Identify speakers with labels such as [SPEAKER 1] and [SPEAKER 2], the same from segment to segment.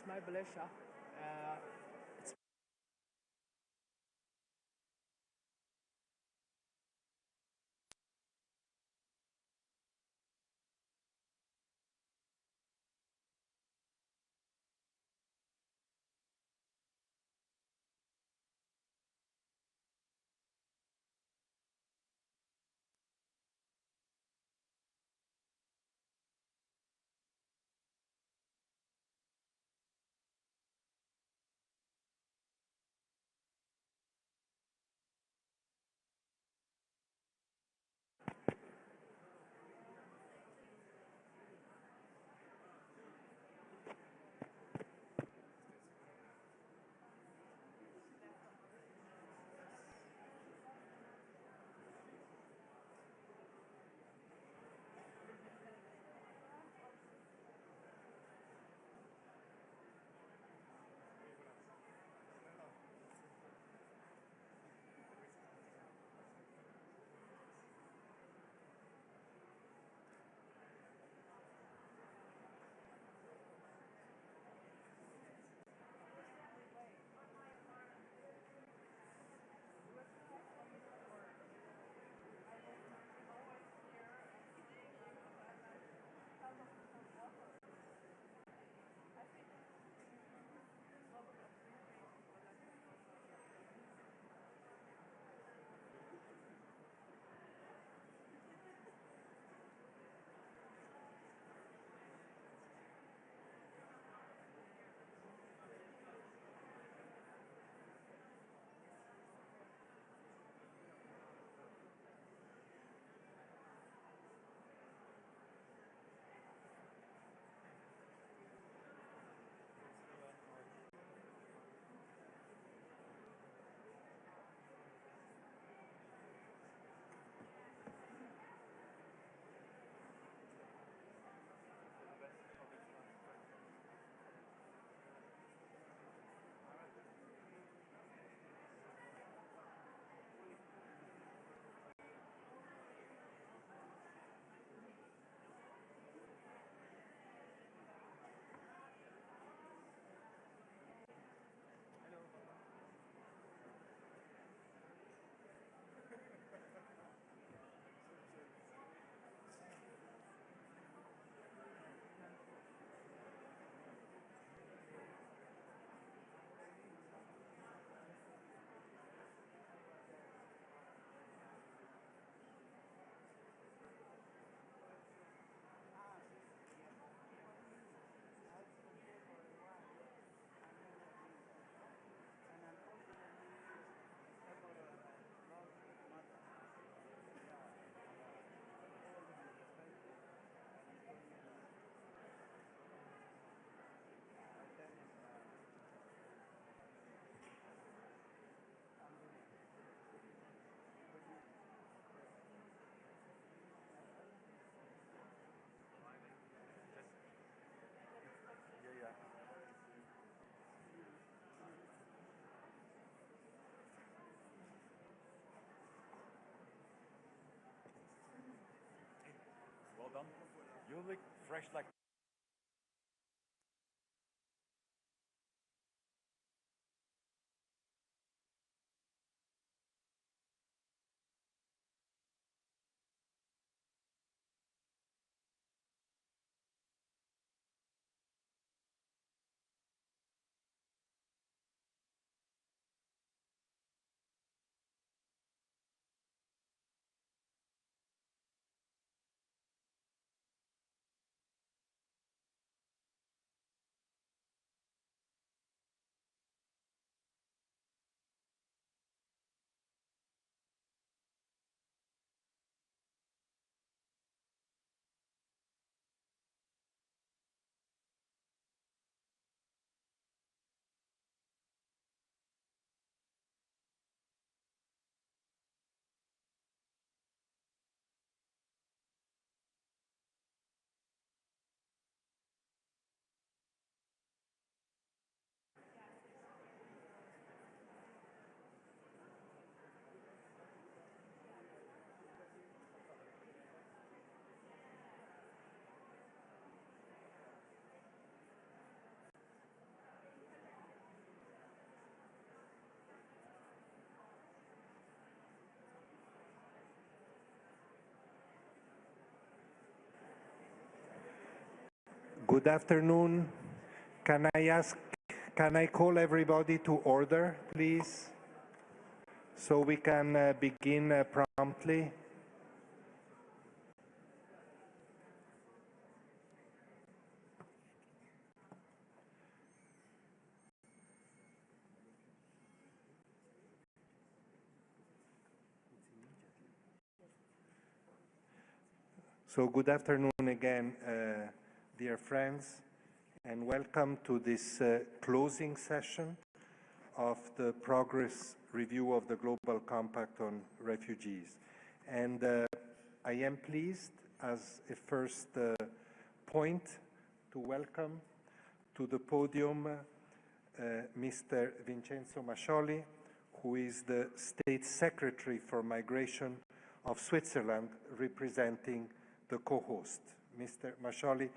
[SPEAKER 1] my pleasure. Uh,
[SPEAKER 2] Yeah, yeah. Well done. You look fresh like
[SPEAKER 3] Good afternoon. Can I call everybody to order, please, so we can begin promptly? So good afternoon again, dear friends, and welcome to this closing session of the progress review of the Global Compact on Refugees. And I am pleased, as a first point, to welcome to the podium Mr. Vincenzo Mascioli, who is the State Secretary for Migration of Switzerland, representing the co-host. Mr. Mascioli,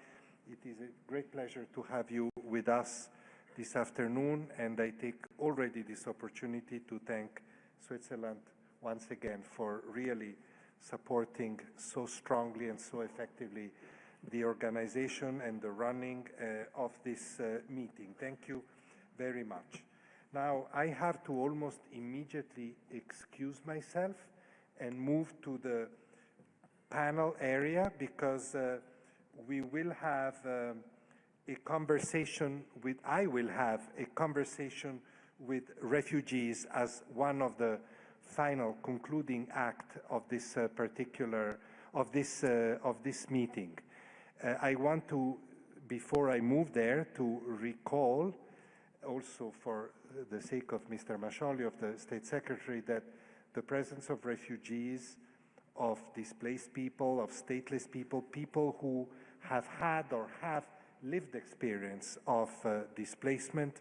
[SPEAKER 3] it is a great pleasure to have you with us this afternoon, and I take already this opportunity to thank Switzerland once again for really supporting so strongly and so effectively the organization and the running of this meeting. Thank you very much. Now, I have to almost immediately excuse myself and move to the panel area because we will have a conversation with, I will have a conversation with refugees as one of the final concluding act of this of this meeting. I want to, before I move there, to recall also for the sake of Mr. Mascioli, of the State Secretary, that the presence of refugees, of displaced people, of stateless people, people who have had or have lived experience of displacement,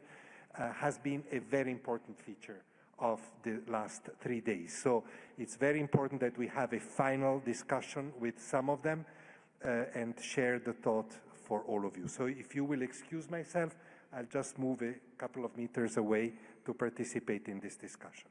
[SPEAKER 3] has been a very important feature of the last 3 days. So it's very important that we have a final discussion with some of them and share the thought for all of you. So if you will excuse myself, I'll just move a couple of meters away to participate in this discussion.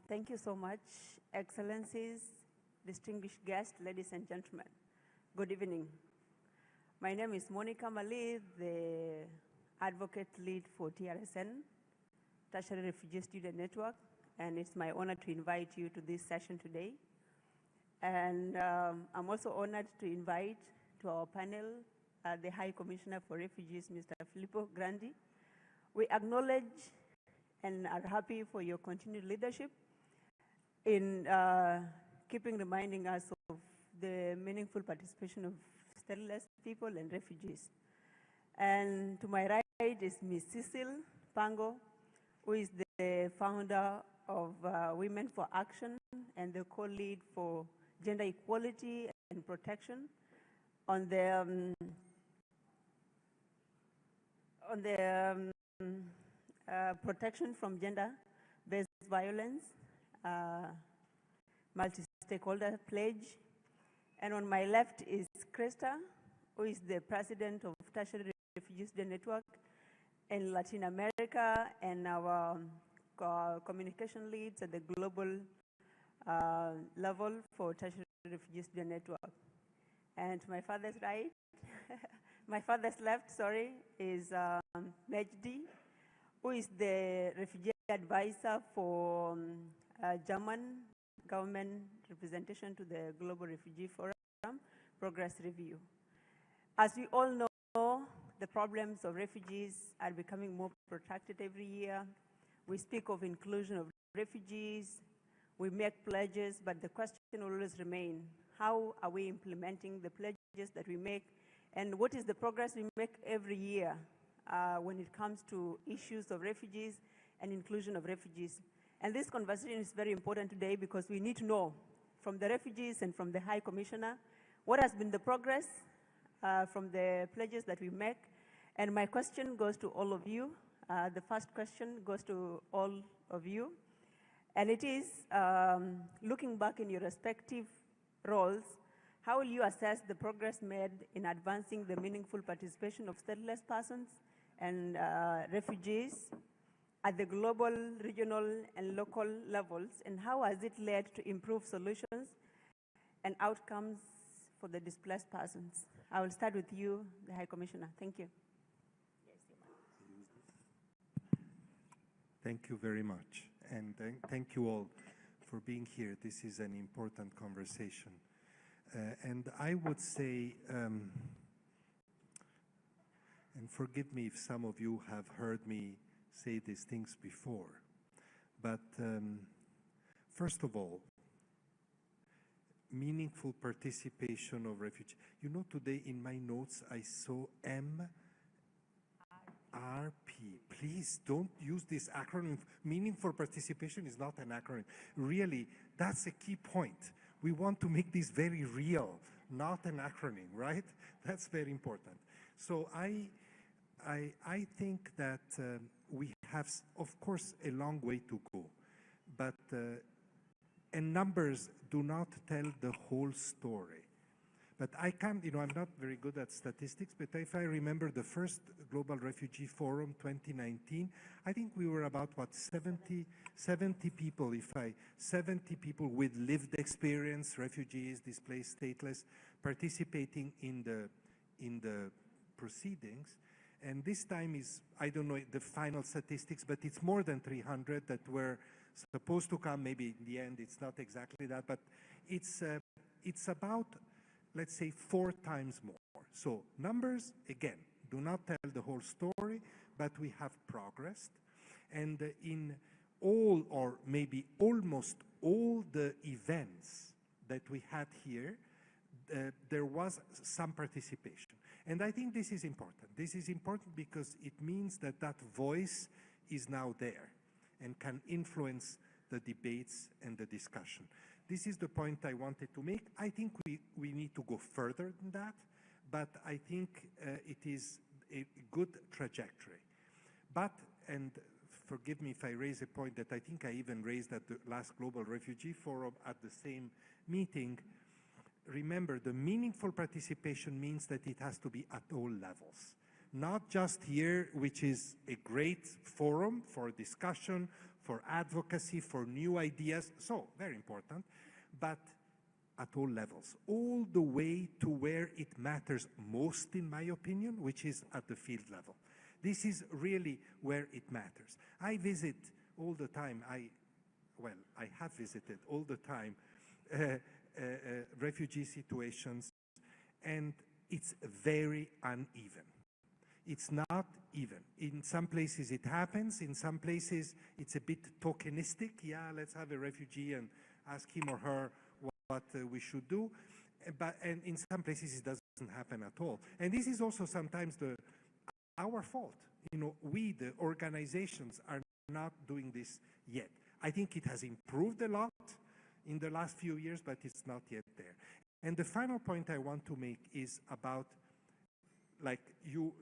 [SPEAKER 4] Thank you so much, Excellencies, distinguished guests, ladies and gentlemen. Good evening. My name is Monica Mali, the advocate lead for TRSN, Tertiary Refugee Student Network, and it's my honor to invite you to this session today. And I'm also honored to invite to our panel the High Commissioner for Refugees, Mr. Filippo Grandi. We acknowledge and are happy for your continued leadership in keeping reminding us of the meaningful participation of stateless people and refugees. And to my right is Ms. Cecile Pango, who is the founder of Women for Action and the co-lead for gender equality and protection on the protection from gender-based violence, multi-stakeholder pledge. And on my left is Krista, who is the president of Tertiary Refugee Student Network in Latin America and our communication leads at the global level for Tertiary Refugee Student Network. And to my father's right, my father's left, sorry, is Mejdi, who is the refugee advisor for German government representation to the Global Refugee Forum Progress Review. As we all know, the problems of refugees are becoming more protracted every year. We speak of inclusion of refugees, we make pledges, but the question will always remain, how are we implementing the pledges that we make, and what is the progress we make every year when it comes to issues of refugees and inclusion of refugees. And this conversation is very important today because we need to know from the refugees and from the High Commissioner what has been the progress from the pledges that we make. And my question goes to all of you. The first question goes to all of you. And it is, looking back in your respective roles, how will you assess the progress made in advancing the meaningful participation of stateless persons and refugees at the global, regional, and local levels, and how has it led to improved solutions and outcomes for the displaced persons? I will start with you, the High Commissioner. Thank you.
[SPEAKER 3] Thank you very much, and thank you all for being here. This is an important conversation. And I would say, and forgive me if some of you have heard me say these things before, but first of all, meaningful participation of refugees. You know, today in my notes I saw MRP. Please don't use this acronym. Meaningful participation is not an acronym. Really, that's a key point. We want to make this very real, not an acronym, right? That's very important. So I think that we have, of course, a long way to go, but and numbers do not tell the whole story. But I can't, I'm not very good at statistics, but if I remember the first Global Refugee Forum 2019, I think we were about, 70 people, 70 people with lived experience, refugees, displaced, stateless, participating in the proceedings. And this time is, I don't know the final statistics, but it's more than 300 that were supposed to come. Maybe in the end it's not exactly that, but it's about, let's say, 4 times more. So numbers, again, do not tell the whole story, but we have progressed. And in all, or maybe almost all the events that we had here, there was some participation. And I think this is important. This is important because it means that that voice is now there and can influence the debates and the discussion. This is the point I wanted to make. I think we need to go further than that, but I think it is a good trajectory. But, and forgive me if I raise a point that I think I even raised at the last Global Refugee Forum at the same meeting, remember, the meaningful participation means that it has to be at all levels. Not just here, which is a great forum for discussion, for advocacy, for new ideas, so very important, but at all levels, all the way to where it matters most, in my opinion, which is at the field level. This is really where it matters. I visit all the time, I have visited all the time refugee situations, and it's very uneven. It's not even. In some places it happens, in some places it's a bit tokenistic. Yeah, let's have a refugee and ask him or her what we should do. And in some places it doesn't happen at all. And this is also sometimes our fault. We, the organizations, are not doing this yet. I think it has improved a lot in the last few years, but it's not yet there. And the final point I want to make is about, like you,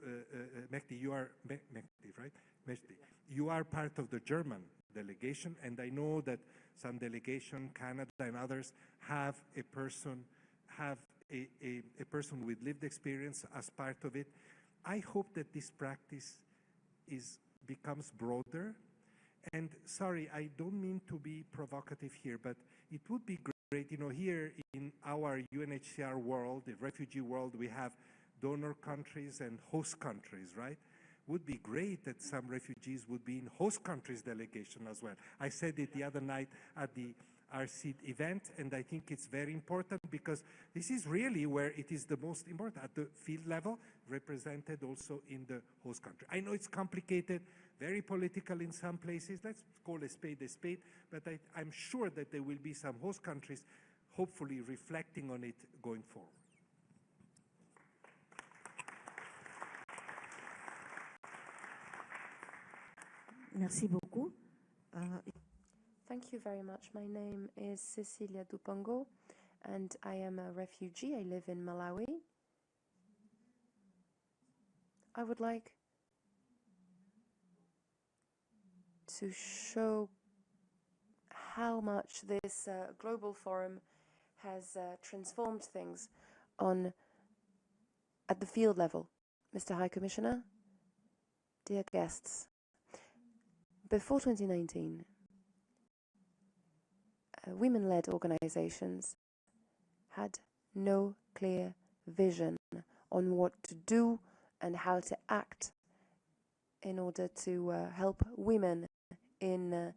[SPEAKER 3] Mehdi, you are, Mehdi, right? Mehdi, you are part of the German delegation, and I know that some delegation, Canada and others, have a person with lived experience as part of it. I hope that this practice becomes broader. And sorry, I don't mean to be provocative here, but it would be great, here in our UNHCR world, the refugee world, we have donor countries and host countries, right? Would be great that some refugees would be in host countries delegation as well. I said it the other night at the RC event, and I think it's very important because this is really where it is the most important, at the field level, represented also in the host country. I know it's complicated, very political in some places. Let's call a spade, but I'm sure that there will be some host countries hopefully reflecting on it going forward.
[SPEAKER 5] Merci beaucoup.
[SPEAKER 6] Thank you very much. My name is Cecilia Dupongo, and I am a refugee. I live in Malawi. I would like to show how much this global forum has transformed things at the field level. Mr. High Commissioner, dear guests, before 2019, women-led organizations had no clear vision on what to do and how to act in order to help women in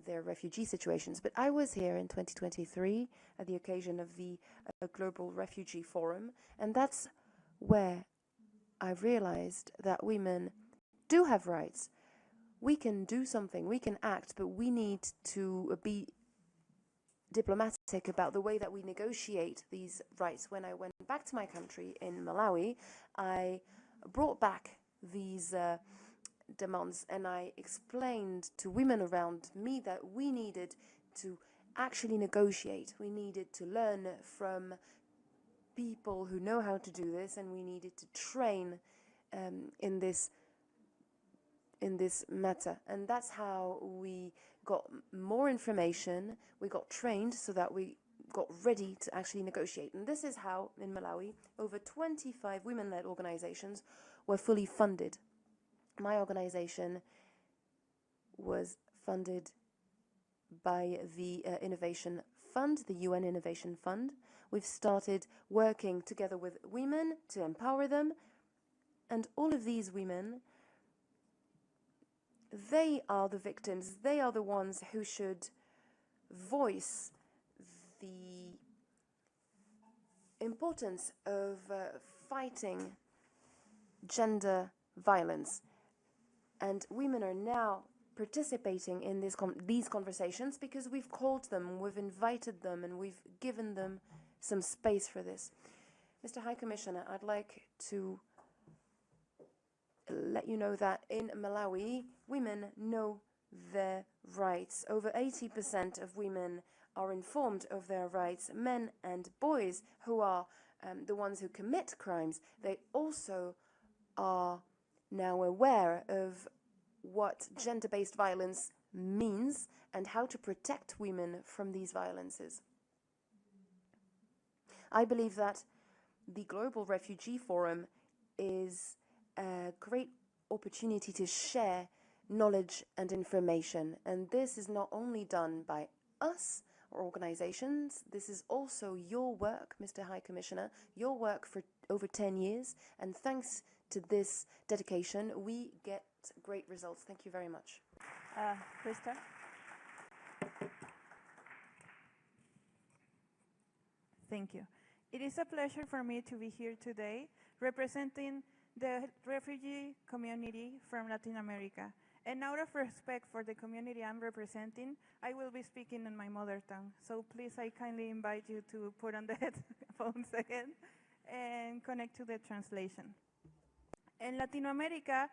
[SPEAKER 6] their refugee situations. But I was here in 2023 at the occasion of the Global Refugee Forum, and that's where I realized that women do have rights. We can do something, we can act, but we need to be diplomatic about the way that we negotiate these rights. When I went back to my country in Malawi, I brought back these demands, and I explained to women around me that we needed to actually negotiate. We needed to learn from people who know how to do this, and we needed to train in this matter. And that's how we got more information, we got trained so that we got ready to actually negotiate. And this is how, in Malawi, over 25 women-led organizations were fully funded. My organization was funded by the Innovation Fund, the UN Innovation Fund. We've started working together with women to empower them. And all of these women, they are the victims. They are the ones who should voice the importance of fighting gender violence. And women are now participating in these conversations because we've called them, we've invited them, and we've given them some space for this. Mr. High Commissioner, I'd like to let you know that in Malawi, women know their rights. Over 80% of women are informed of their rights. Men and boys who are the ones who commit crimes, they also are now aware of what gender-based violence means and how to protect women from these violences. I believe that the Global Refugee Forum is a great opportunity to share knowledge and information. And this is not only done by us or organizations, this is also your work, Mr. High Commissioner, your work for over 10 years. And thanks to this dedication, we get great results. Thank you very much.
[SPEAKER 4] Krista?
[SPEAKER 7] Thank you. It is a pleasure for me to be here today representing the refugee community from Latin America. And out of respect for the community I'm representing, I will be speaking in my mother tongue. So please, I kindly invite you to put on the headphones again and connect to the translation. In Latin America,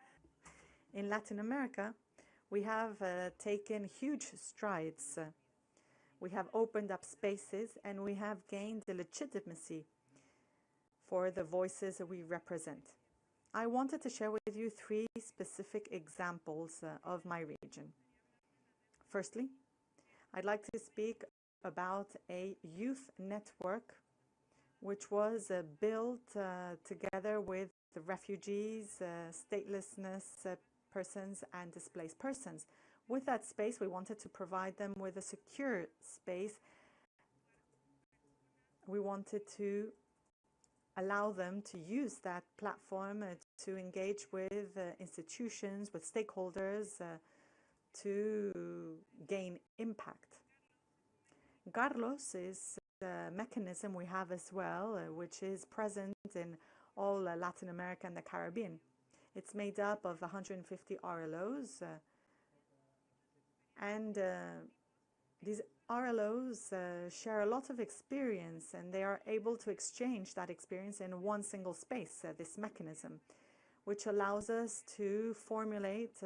[SPEAKER 7] we have taken huge strides. We have opened up spaces and we have gained the legitimacy for the voices that we represent. I wanted to share with you 3 specific examples of my region. Firstly, I'd like to speak about a youth network which was built together with the refugees, statelessness persons and displaced persons. With that space, we wanted to provide them with a secure space. We wanted to allow them to use that platform to engage with institutions, with stakeholders, to gain impact. Carlos is a mechanism we have as well, which is present in all Latin America and the Caribbean. It's made up of 150 RLOs, and these RLOs share a lot of experience, and they are able to exchange that experience in one single space, this mechanism, which allows us to formulate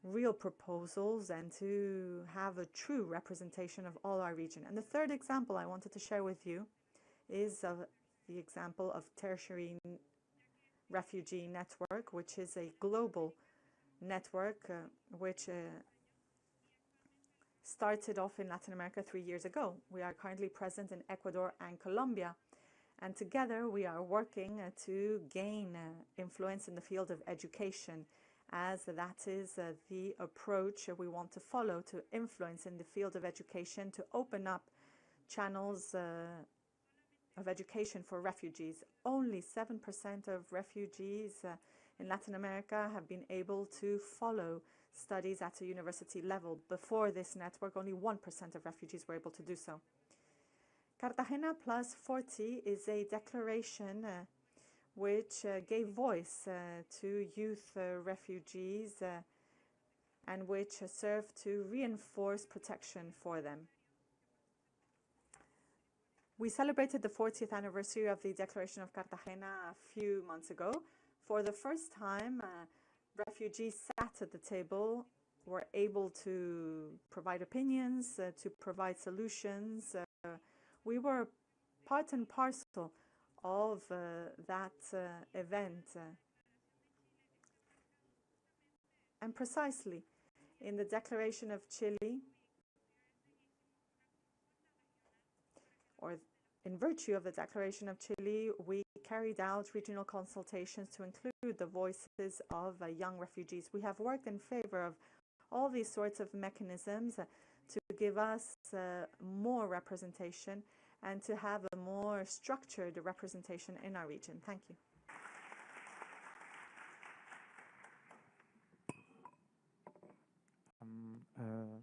[SPEAKER 7] real proposals and to have a true representation of all our region. And the third example I wanted to share with you is the example of tertiary refugee network, which is a global network which started off in Latin America 3 years ago. We are currently present in Ecuador and Colombia, and together we are working to gain influence in the field of education, as that is the approach we want to follow, to influence in the field of education, to open up channels of education for refugees. Only 7% of refugees in Latin America have been able to follow studies at a university level. Before this network, only 1% of refugees were able to do so. Cartagena Plus 40 is a declaration which gave voice to youth refugees and which served to reinforce protection for them. We celebrated the 40th anniversary of the Declaration of Cartagena a few months ago. For the first time, refugees sat at the table, were able to provide opinions, to provide solutions. We were part and parcel of that event. And precisely in the Declaration of Chile, or in virtue of the Declaration of Chile, we carried out regional consultations to include the voices of young refugees. We have worked in favor of all these sorts of mechanisms to give us more representation and to have a more structured representation in our region. Thank you.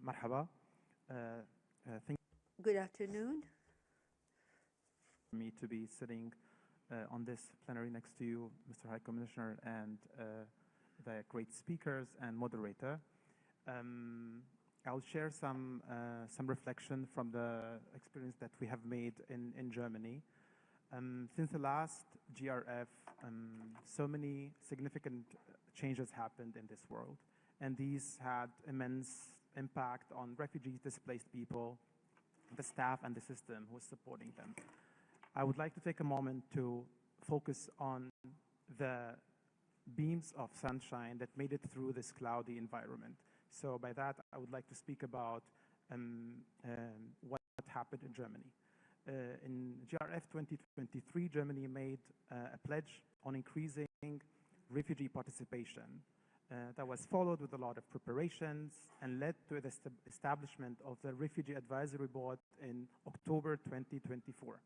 [SPEAKER 8] Marhaba.
[SPEAKER 4] Good afternoon.
[SPEAKER 8] For me to be sitting on this plenary next to you, Mr. High Commissioner, and the great speakers and moderator. I'll share some reflection from the experience that we have made in Germany. Since the last GRF, so many significant changes happened in this world, and these had immense impact on refugees, displaced people, the staff and the system who is supporting them. I would like to take a moment to focus on the beams of sunshine that made it through this cloudy environment. So by that, I would like to speak about what happened in Germany. In GRF 2023, Germany made a pledge on increasing refugee participation. That was followed with a lot of preparations and led to the establishment of the Refugee Advisory Board in October 2024.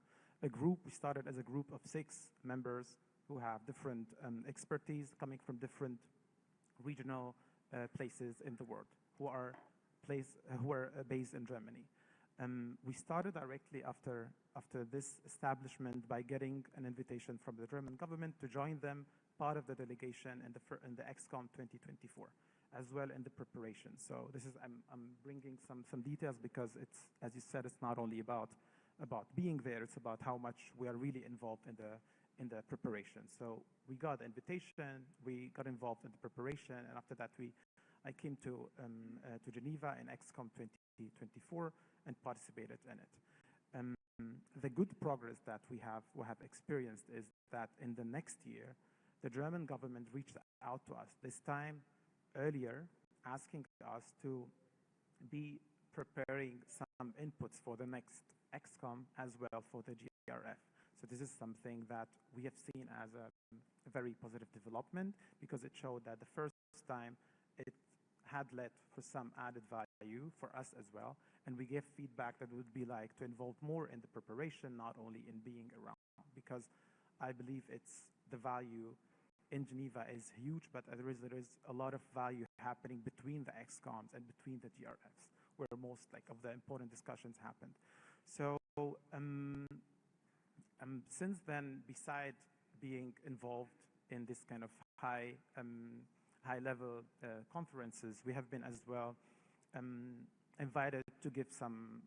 [SPEAKER 8] We started as a group of 6 members who have different expertise coming from different regional places in the world who are based in Germany. We started directly after this establishment by getting an invitation from the German government to join them, part of the delegation in the ExCom 2024, as well in the preparation. So this is I'm bringing some details because it's, as you said, it's not only about being there, it's about how much we are really involved in the preparation. So we got the invitation, we got involved in the preparation, and after that I came to Geneva in ExCom 2024 and participated in it. The good progress that we have experienced is that in the next year, the German government reached out to us, this time earlier, asking us to be preparing some inputs for the next ExCom as well for the GRF. So this is something that we have seen as a very positive development because it showed that the first time it had led for some added value for us as well. And we gave feedback that it would be like to involve more in the preparation, not only in being around, because I believe it's the value in Geneva is huge, but there is a lot of value happening between the ExComs and between the GRFs, where most of the important discussions happened. So since then, besides being involved in this kind of high-level conferences, we have been as well invited to give some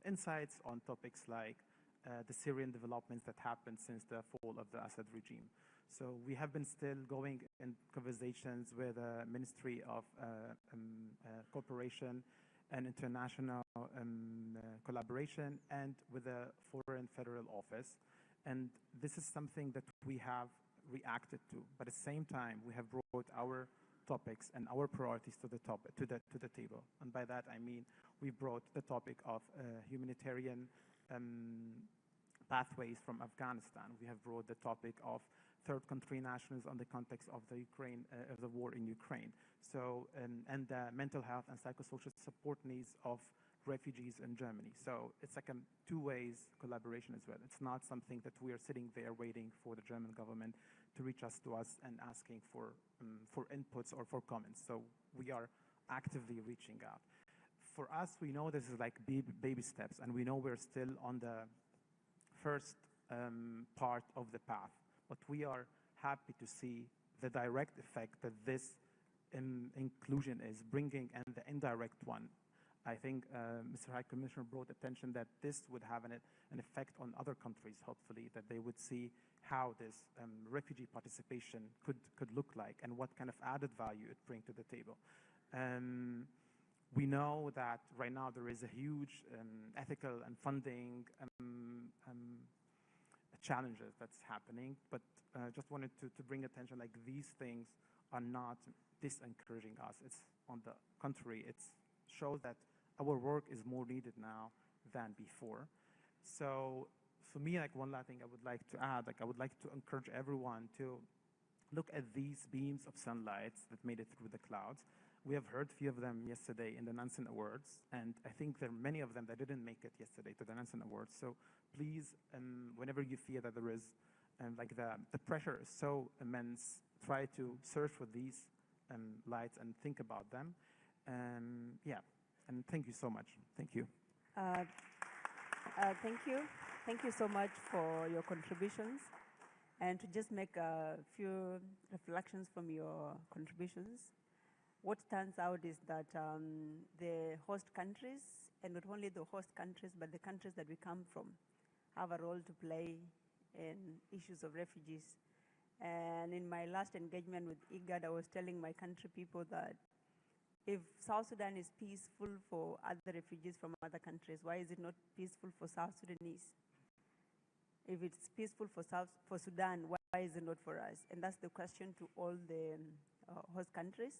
[SPEAKER 8] insights on topics like the Syrian developments that happened since the fall of the Assad regime. So we have been still going in conversations with the Ministry of Cooperation and International Collaboration and with the Foreign Federal Office. And this is something that we have reacted to. But at the same time, we have brought our topics and our priorities to the table. And by that, I mean we brought the topic of humanitarian pathways from Afghanistan. We have brought the topic of third country nationals on the context of the war in Ukraine. So, and the mental health and psychosocial support needs of refugees in Germany. So it's like a two-ways collaboration as well. It's not something that we are sitting there waiting for the German government to reach us and asking for inputs or for comments. So we are actively reaching out. For us, we know this is like baby steps, and we know we're still on the first part of the path. But we are happy to see the direct effect that this inclusion is bringing and the indirect one. I think Mr. High Commissioner brought attention that this would have an effect on other countries, hopefully, that they would see how this refugee participation could look like and what kind of added value it brings to the table. We know that right now there is a huge ethical and funding challenges that's happening, but just wanted to bring attention, like these things are not disencouraging us. It's on the contrary, it shows that our work is more needed now than before. So for me, like one last thing I would like to add, like I would like to encourage everyone to look at these beams of sunlight that made it through the clouds. We have heard a few of them yesterday in the Nansen Awards, and I think there are many of them that didn't make it yesterday to the Nansen Awards. So please, whenever you feel that there is, like the pressure is so immense, try to search for these lights and think about them. Yeah, and thank you so much. Thank you.
[SPEAKER 4] Thank you. Thank you so much for your contributions. And to just make a few reflections from your contributions, what stands out is that the host countries, and not only the host countries, but the countries that we come from, have a role to play in issues of refugees. And in my last engagement with IGAD, I was telling my country people that if South Sudan is peaceful for other refugees from other countries, why is it not peaceful for South Sudanese? If it's peaceful for Sudan, why is it not for us? And that's the question to all the host countries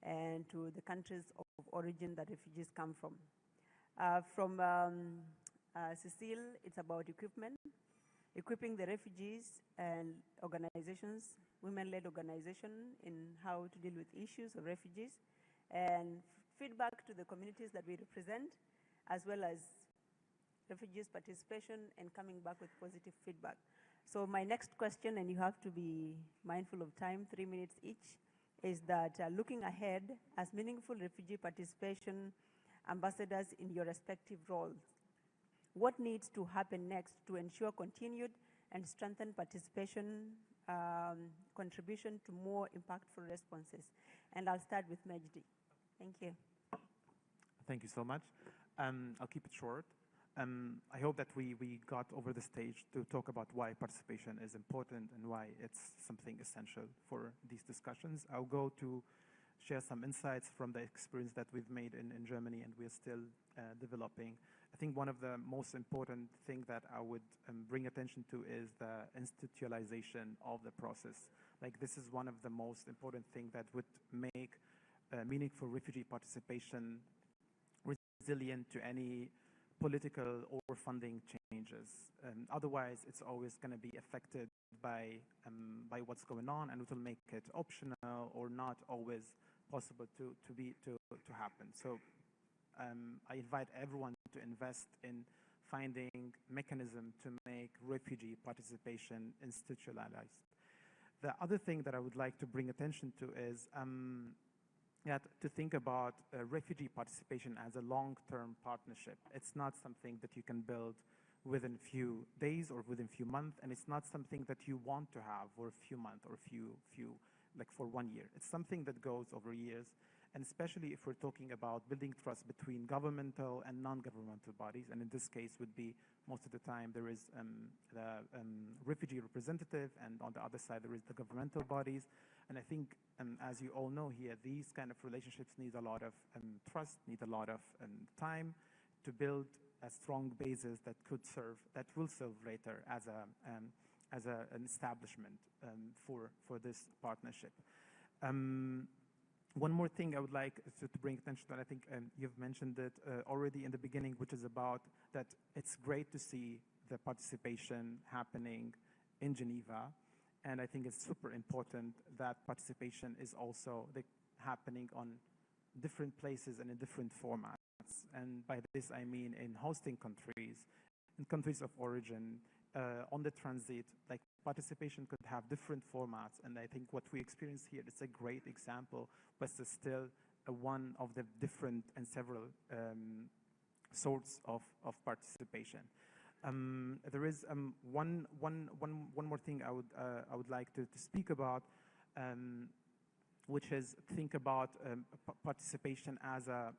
[SPEAKER 4] and to the countries of origin that refugees come from. From Cecile, it's about equipment, equipping the refugees and organizations, women-led organizations in how to deal with issues of refugees, and feedback to the communities that we represent, as well as refugees' participation and coming back with positive feedback. So my next question, and you have to be mindful of time, 3 minutes each, is that looking ahead as meaningful refugee participation ambassadors in your respective roles, what needs to happen next to ensure continued and strengthened participation, contribution to more impactful responses? And I'll start with Majdi. Thank you.
[SPEAKER 8] Thank you so much. I'll keep it short. I hope that we got over the stage to talk about why participation is important and why it's something essential for these discussions. I'll go to share some insights from the experience that we've made in Germany and we're still developing. I think one of the most important things that I would bring attention to is the institutionalization of the process. Like this is one of the most important things that would make meaningful refugee participation resilient to any political or funding changes. Otherwise, it's always going to be affected by what's going on, and it will make it optional or not always possible to happen. So I invite everyone to invest in finding mechanism to make refugee participation institutionalized. The other thing that I would like to bring attention to is to think about refugee participation as a long-term partnership. It's not something that you can build within a few days or within a few months, and it's not something that you want to have for a few months or a few like for 1 year. It's something that goes over years, and especially if we're talking about building trust between governmental and non-governmental bodies, and in this case would be most of the time there is the refugee representative, and on the other side there is the governmental bodies. And I think, as you all know here, these kind of relationships need a lot of trust, need a lot of time to build a strong basis that will serve later as an establishment for this partnership. One more thing I would like to bring attention to, and I think you've mentioned it already in the beginning, which is about that it's great to see the participation happening in Geneva. And I think it's super important that participation is also happening on different places and in different formats. And by this, I mean in hosting countries, in countries of origin, on the transit, like participation could have different formats. And I think what we experience here is a great example, but it's still one of the different and several sorts of participation. There is one more thing I would like to speak about, which is think about participation as a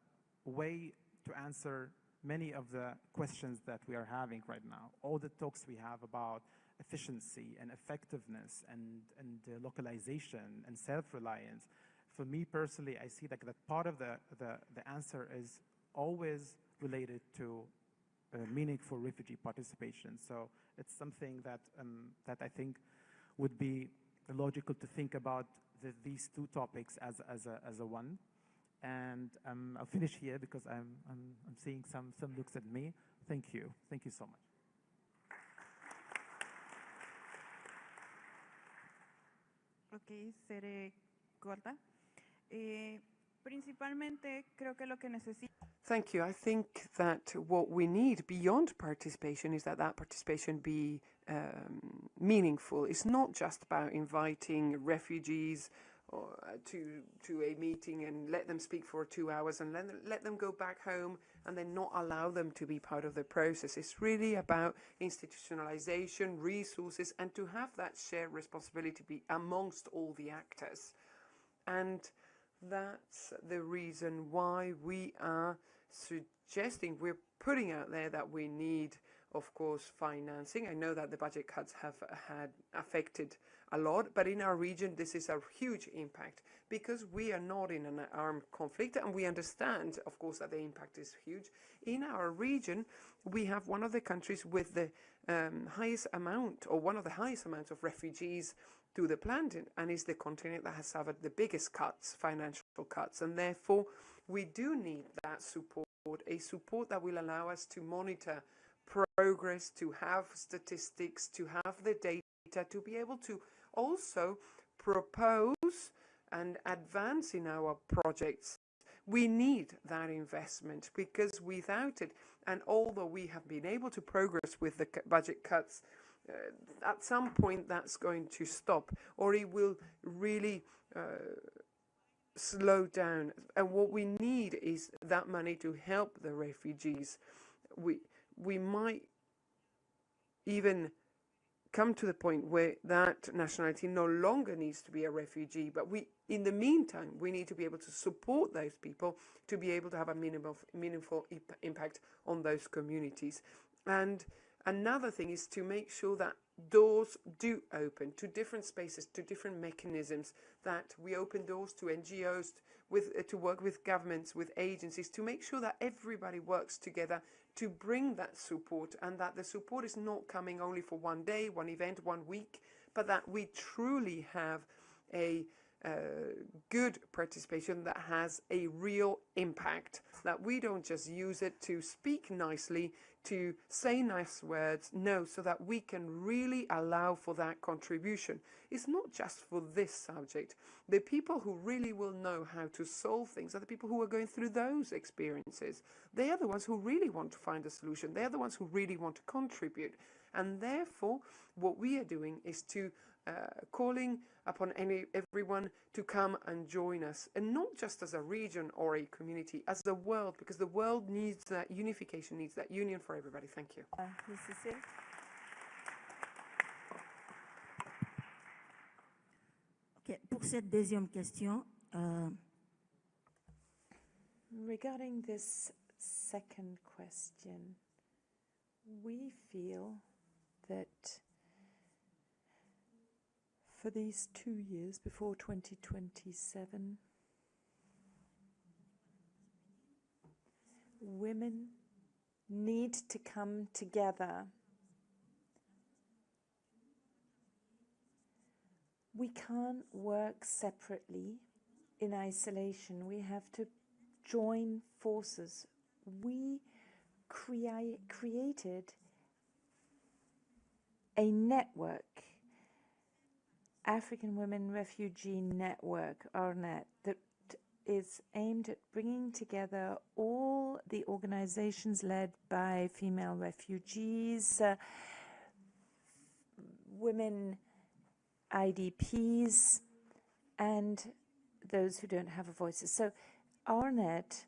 [SPEAKER 8] way to answer many of the questions that we are having right now. All the talks we have about efficiency and effectiveness and localization and self-reliance. For me personally, I see that part of the answer is always related to meaningful refugee participation. So it's something that that I think would be logical to think about these two topics as a one. And I'll finish here because I'm seeing some looks at me. Thank you so much.
[SPEAKER 9] Ok, seré corta. Principalmente creo que lo que necesita.
[SPEAKER 10] Thank you. I think that what we need beyond participation is that participation be meaningful. It's not just about inviting refugees to a meeting and let them speak for 2 hours and then let them go back home and then not allow them to be part of the process. It's really about institutionalization, resources, and to have that shared responsibility be amongst all the actors. And that's the reason why we are suggesting, we're putting out there that we need, of course, financing. I know that the budget cuts have had affected a lot, but in our region, this is a huge impact because we are not in an armed conflict, and we understand, of course, that the impact is huge. In our region, we have one of the countries with the highest amount, or one of the highest amounts of refugees to the planet, and is the continent that has suffered the biggest cuts, financial cuts, and therefore we do need that support, a support that will allow us to monitor progress, to have statistics, to have the data, to be able to also propose and advance in our projects. We need that investment because without it, and although we have been able to progress with the budget cuts, at some point that's going to stop, or it will really slow down. And what we need is that money to help the refugees. We might even come to the point where that nationality no longer needs to be a refugee, but in the meantime, we need to be able to support those people to be able to have a meaningful impact on those communities. And another thing is to make sure that doors do open to different spaces, to different mechanisms, that we open doors to NGOs, to work with governments, with agencies, to make sure that everybody works together to bring that support, and that the support is not coming only for one day, one event, 1 week, but that we truly have a good participation that has a real impact, that we don't just use it to speak nicely, to say nice words, no, so that we can really allow for that contribution. It's not just for this subject. The people who really will know how to solve things are the people who are going through those experiences. They are the ones who really want to find a solution. They are the ones who really want to contribute. And therefore, what we are doing is to calling upon everyone to come and join us, and not just as a region or a community, as the world, because the world needs that unification, needs that union for everybody. Thank you.
[SPEAKER 5] Okay, pour cette deuxième question,
[SPEAKER 7] regarding this second question, we feel that for these 2 years before 2027, women need to come together
[SPEAKER 11] We can't work separately in isolation. We have to join forces. We created a network, African Women Refugee Network, ARNET, that is aimed at bringing together all the organizations led by female refugees, women IDPs, and those who don't have a voice. So ARNET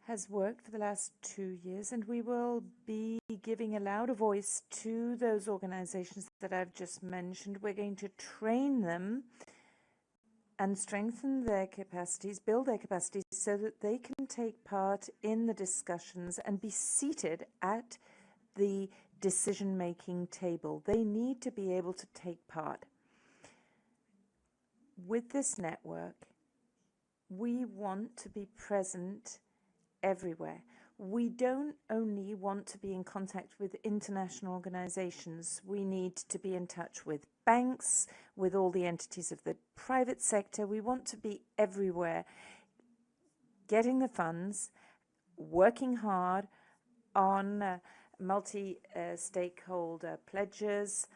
[SPEAKER 11] has worked for the last 2 years, and we will be giving a louder voice to those organizations that I've just mentioned. We're going to train them and strengthen their capacities, build their capacities so that they can take part in the discussions and be seated at the decision-making table. They need to be able to take part. With this network, we want to be present everywhere. We don't only want to be in contact with international organizations. We need to be in touch with banks, with all the entities of the private sector. We want to be everywhere, getting the funds, working hard on multi-stakeholder pledges,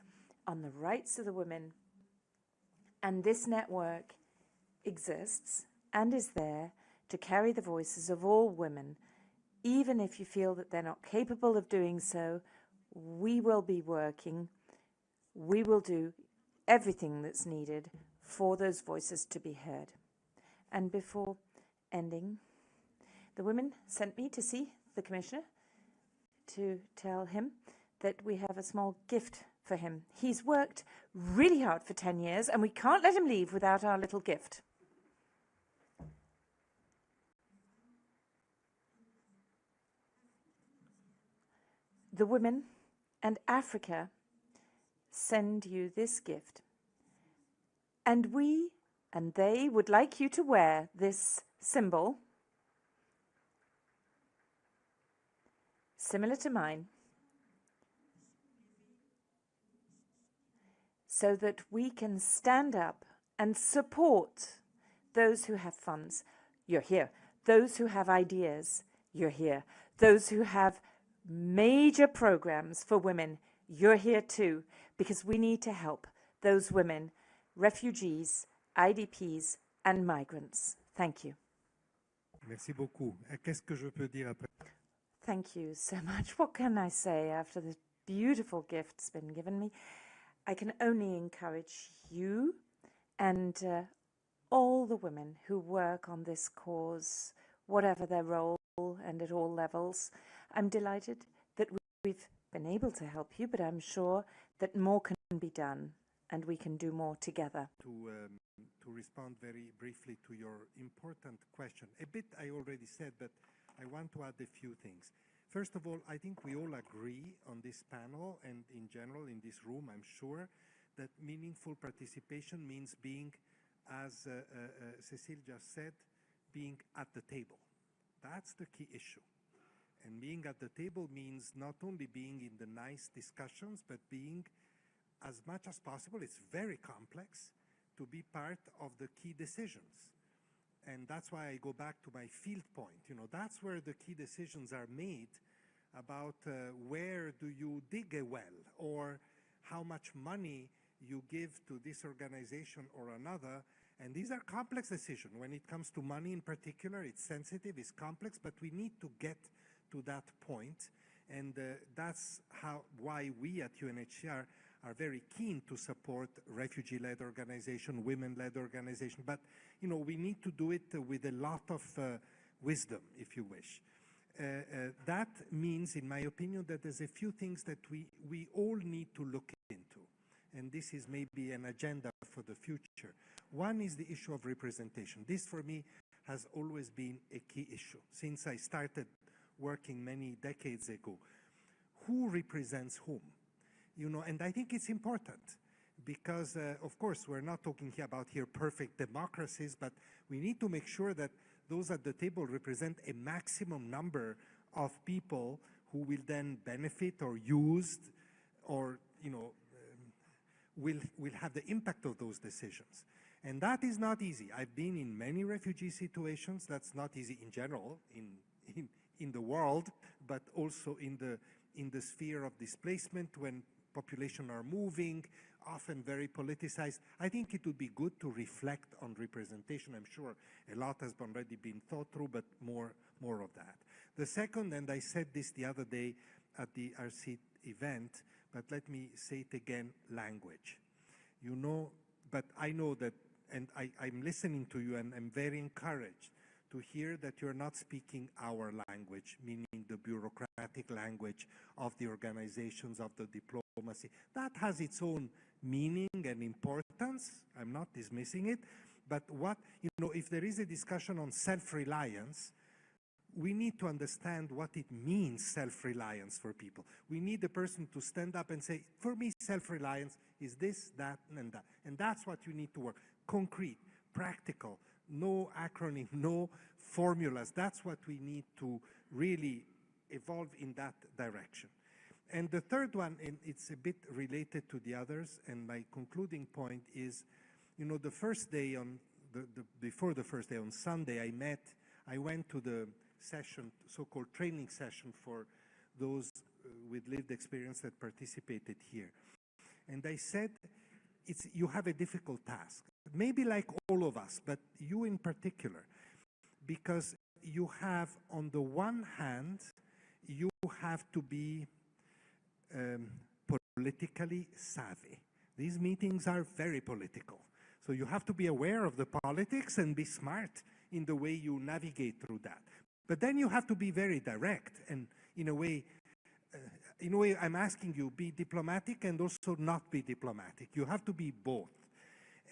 [SPEAKER 11] on the rights of the women. And this network exists and is there to carry the voices of all women. Even if you feel that they're not capable of doing so, we will be working. We will do everything that's needed for those voices to be heard. And before ending, the women sent me to see the Commissioner to tell him that we have a small gift for him. He's worked really hard for 10 years, and we can't let him leave without our little gift. The women and Africa send you this gift. And we and they would like you to wear this symbol, similar to mine, so that we can stand up and support those who have funds. You're here. Those who have ideas, you're here. Those who have major programs for women, you're here too, because we need to help those women, refugees, IDPs, and migrants. Thank you.
[SPEAKER 3] Merci beaucoup. Qu'est-ce que je peux dire après?
[SPEAKER 11] Thank you so much. What can I say after this beautiful gift's been given me? I can only encourage you and all the women who work on this cause, whatever their role and at all levels. I'm delighted that we've been able to help you, but I'm sure that more can be done and we can do more together.
[SPEAKER 3] To respond very briefly to your important question, a bit I already said, but I want to add a few things. First of all, I think we all agree on this panel and in general in this room, I'm sure, that meaningful participation means being, as Cécile just said, being at the table. That's the key issue. And being at the table means not only being in the nice discussions, but being, as much as possible, it's very complex, to be part of the key decisions. And that's why I go back to my field point. You know, that's where the key decisions are made about where do you dig a well, or how much money you give to this organization or another. And these are complex decisions. When it comes to money in particular, it's sensitive, it's complex, but we need to get to that point. And that's why we at UNHCR are very keen to support refugee-led organization, women-led organization. But, you know, we need to do it with a lot of wisdom, if you wish. That means, in my opinion, that there's a few things that we all need to look into. And this is maybe an agenda for the future. One is the issue of representation. This, for me, has always been a key issue since I started working many decades ago. Who represents whom? You know, and I think it's important because, of course, we're not talking here about perfect democracies, but we need to make sure that those at the table represent a maximum number of people who will then benefit or use or, you know, will have the impact of those decisions. And that is not easy. I've been in many refugee situations. That's not easy in general in the world, but also in the sphere of displacement when population are moving, often very politicized. I think it would be good to reflect on representation. I'm sure a lot has already been thought through, but more of that. The second, and I said this the other day at the RC event, but let me say it again, language. You know, but I know that, and I'm listening to you, and I'm very encouraged to hear that you're not speaking our language, meaning the bureaucratic language of the organizations, of the diplomacy. That has its own meaning and importance. I'm not dismissing it. But if there is a discussion on self-reliance, we need to understand what it means, self-reliance, for people. We need the person to stand up and say, for me, self-reliance is this, that, and that. And that's what you need to work. Concrete, practical, no acronym, no formulas. That's what we need to really evolve in that direction. And the third one, and it's a bit related to the others, and my concluding point is, the first day before the first day on Sunday, I went to the session, so-called training session for those with lived experience that participated here. And I said, you have a difficult task, maybe like all of us, but you in particular, because you have, on the one hand, you have to be politically savvy. These meetings are very political. So you have to be aware of the politics and be smart in the way you navigate through that. But then you have to be very direct, and in a way, I'm asking you, be diplomatic and also not be diplomatic. You have to be both.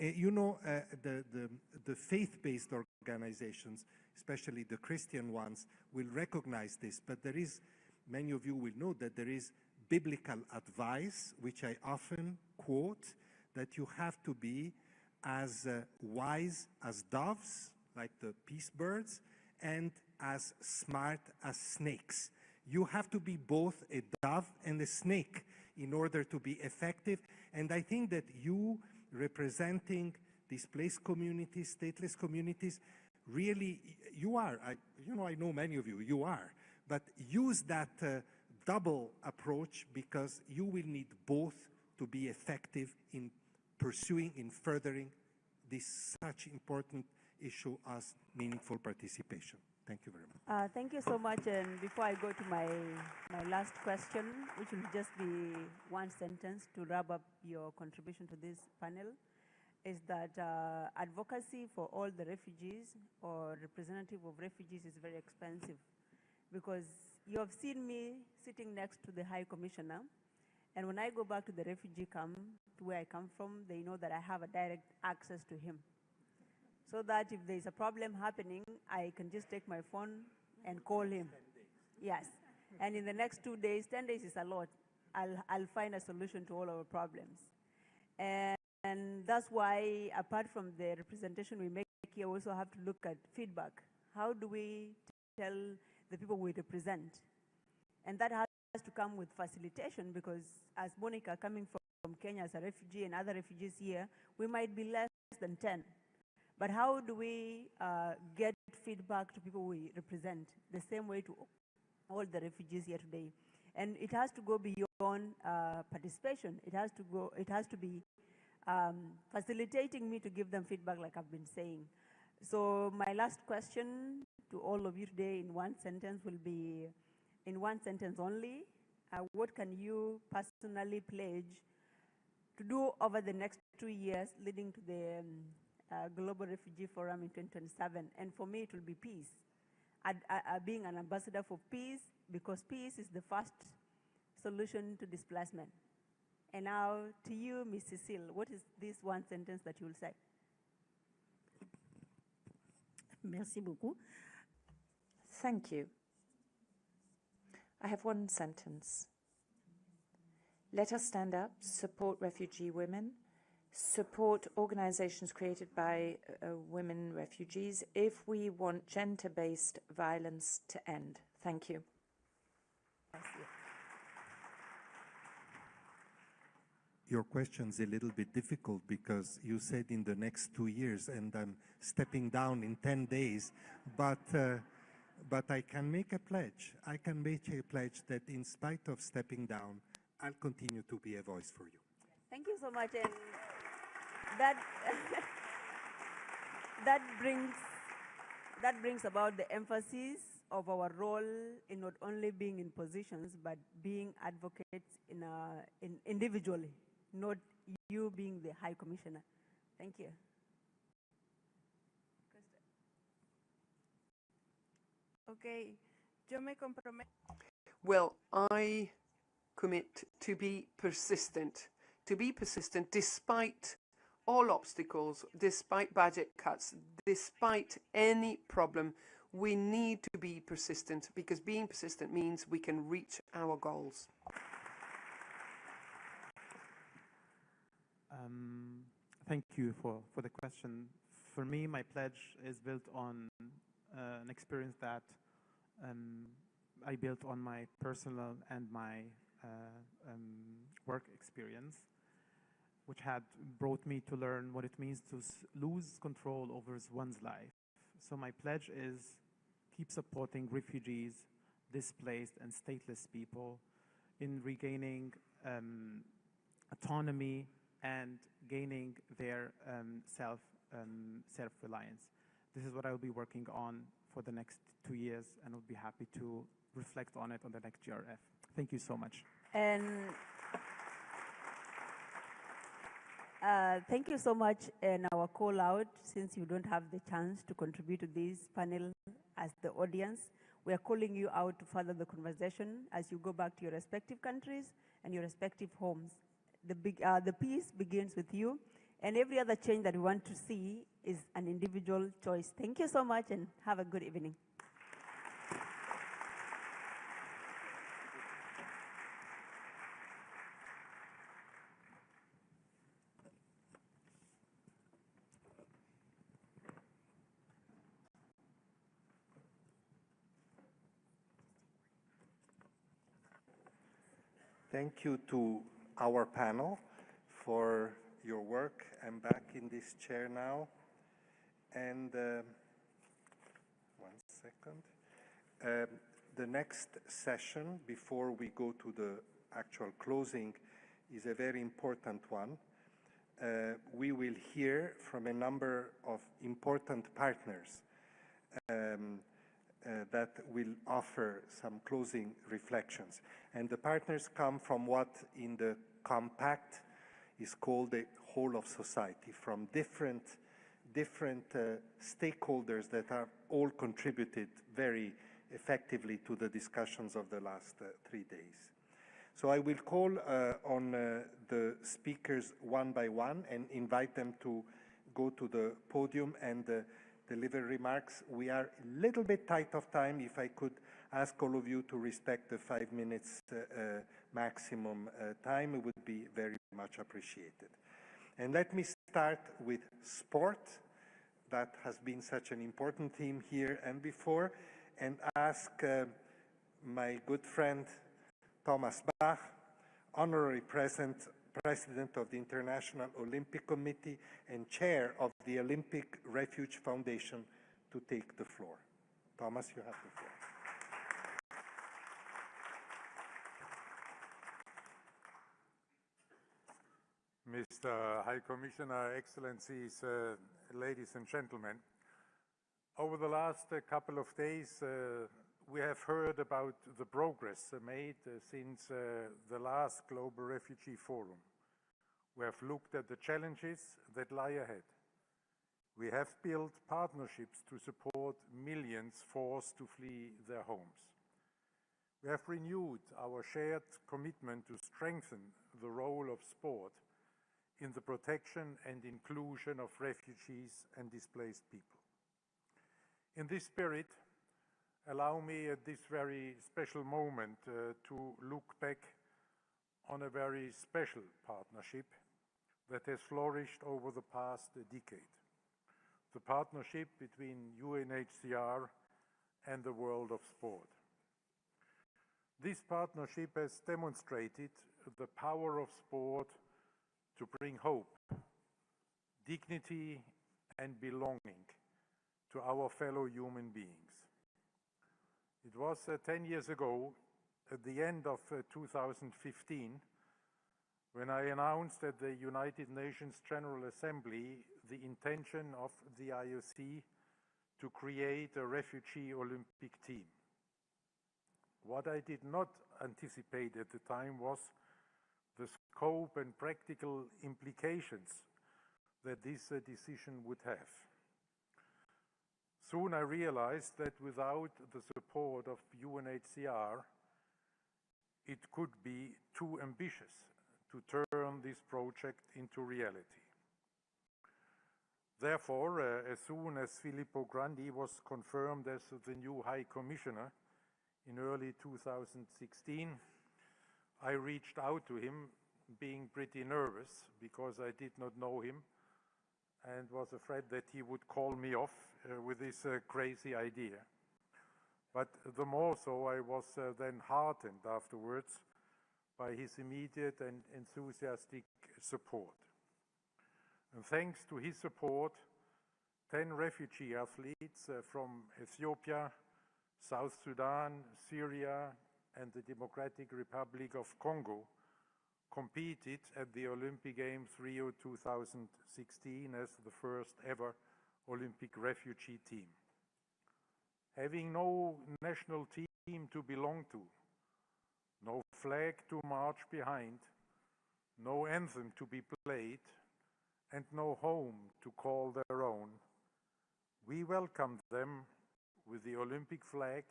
[SPEAKER 3] The faith-based organizations, especially the Christian ones, will recognize this, but many of you will know that there is biblical advice, which I often quote, that you have to be as wise as doves, like the peace birds, and as smart as snakes. You have to be both a dove and a snake in order to be effective. And I think that you, representing displaced communities, stateless communities, really, you are. I know many of you, you are. But use that double approach, because you will need both to be effective in pursuing, in furthering this such important issue as meaningful participation. Thank you very much.
[SPEAKER 4] Thank you so much. And before I go to my last question, which will just be one sentence to wrap up your contribution to this panel, is that advocacy for all the refugees or representative of refugees is very expensive, because you have seen me sitting next to the High Commissioner, and when I go back to the refugee camp, to where I come from, they know that I have a direct access to him. So that if there's a problem happening, I can just take my phone and call him. Yes. And in the next 2 days, 10 days is a lot, I'll find a solution to all our problems. And that's why, apart from the representation we make here, we also have to look at feedback. How do we tell the people we represent? And that has to come with facilitation, because as Monica, coming from Kenya as a refugee and other refugees here, we might be less than 10. But how do we get feedback to people we represent the same way to all the refugees here today? And it has to go beyond participation. It has to be facilitating me to give them feedback, like I've been saying. So my last question to all of you today in one sentence will be, in one sentence only, what can you personally pledge to do over the next 2 years leading to the Global Refugee Forum in 2027? And for me, it will be peace. Being an ambassador for peace, because peace is the first solution to displacement. And now to you, Ms. Cecile, what is this one sentence that you will say?
[SPEAKER 5] Merci beaucoup.
[SPEAKER 11] Thank you. I have one sentence. Let us stand up, support refugee women, support organizations created by women refugees if we want gender-based violence to end. Thank you.
[SPEAKER 3] your question's a little bit difficult because you said in the next 2 years, and I'm stepping down in 10 days, but I can make a pledge. I can make a pledge that in spite of stepping down, I'll continue to be a voice for you.
[SPEAKER 4] Thank you so much. And that, that brings about the emphasis of our role in not only being in positions, but being advocates in individually, not you being the High Commissioner. Thank you.
[SPEAKER 9] Okay, yo me comprometo.
[SPEAKER 10] Well, I commit to be persistent despite all obstacles, despite budget cuts, despite any problem. We need to be persistent because being persistent means we can reach our goals.
[SPEAKER 8] Thank you for the question. For me, my pledge is built on an experience that I built on my personal and my work experience, which had brought me to learn what it means to lose control over one's life. So my pledge is keep supporting refugees, displaced and stateless people in regaining autonomy and gaining their self-reliance. This is what I will be working on for the next 2 years, and I'll be happy to reflect on it on the next GRF. Thank you so much.
[SPEAKER 4] And thank you so much. And our call out, since you don't have the chance to contribute to this panel as the audience, we are calling you out to further the conversation as you go back to your respective countries and your respective homes. The peace begins with you, and every other change that we want to see is an individual choice. Thank you so much, and have a good evening.
[SPEAKER 3] Thank you to our panel for your work. I'm back in this chair now. And one second. The next session, before we go to the actual closing, is a very important one. We will hear from a number of important partners that will offer some closing reflections. And the partners come from what in the compact is called the whole of society, from different stakeholders that have all contributed very effectively to the discussions of the last 3 days. So I will call on the speakers one by one and invite them to go to the podium and deliver remarks. We are a little bit tight of time. If I could ask all of you to respect the 5 minutes maximum time, it would be very much appreciated. And let me start with sport. That has been such an important theme here and before, and ask my good friend Thomas Bach, Honorary President of the International Olympic Committee and Chair of the Olympic Refuge Foundation, to take the floor. Thomas, you have the floor.
[SPEAKER 2] Mr. High Commissioner, Excellencies, ladies and gentlemen, over the last couple of days, we have heard about the progress made since the last Global Refugee Forum. We have looked at the challenges that lie ahead. We have built partnerships to support millions forced to flee their homes. We have renewed our shared commitment to strengthen the role of sport in the protection and inclusion of refugees and displaced people. In this spirit, allow me at this very special moment to look back on a very special partnership that has flourished over the past decade. The partnership between UNHCR and the world of sport. This partnership has demonstrated the power of sport to bring hope, dignity, and belonging to our fellow human beings. It was 10 years ago, at the end of 2015, when I announced at the United Nations General Assembly the intention of the IOC to create a refugee Olympic team. What I did not anticipate at the time was the scope and practical implications that this decision would have. Soon I realized that without the support of UNHCR, it could be too ambitious to turn this project into reality. Therefore, as soon as Filippo Grandi was confirmed as the new High Commissioner in early 2016, I reached out to him, being pretty nervous because I did not know him and was afraid that he would call me off with this crazy idea. But the more so, I was then heartened afterwards by his immediate and enthusiastic support. And thanks to his support, 10 refugee athletes from Ethiopia, South Sudan, Syria, and the Democratic Republic of Congo competed at the Olympic Games Rio 2016 as the first ever Olympic refugee team. Having no national team to belong to, no flag to march behind, no anthem to be played, and no home to call their own, we welcomed them with the Olympic flag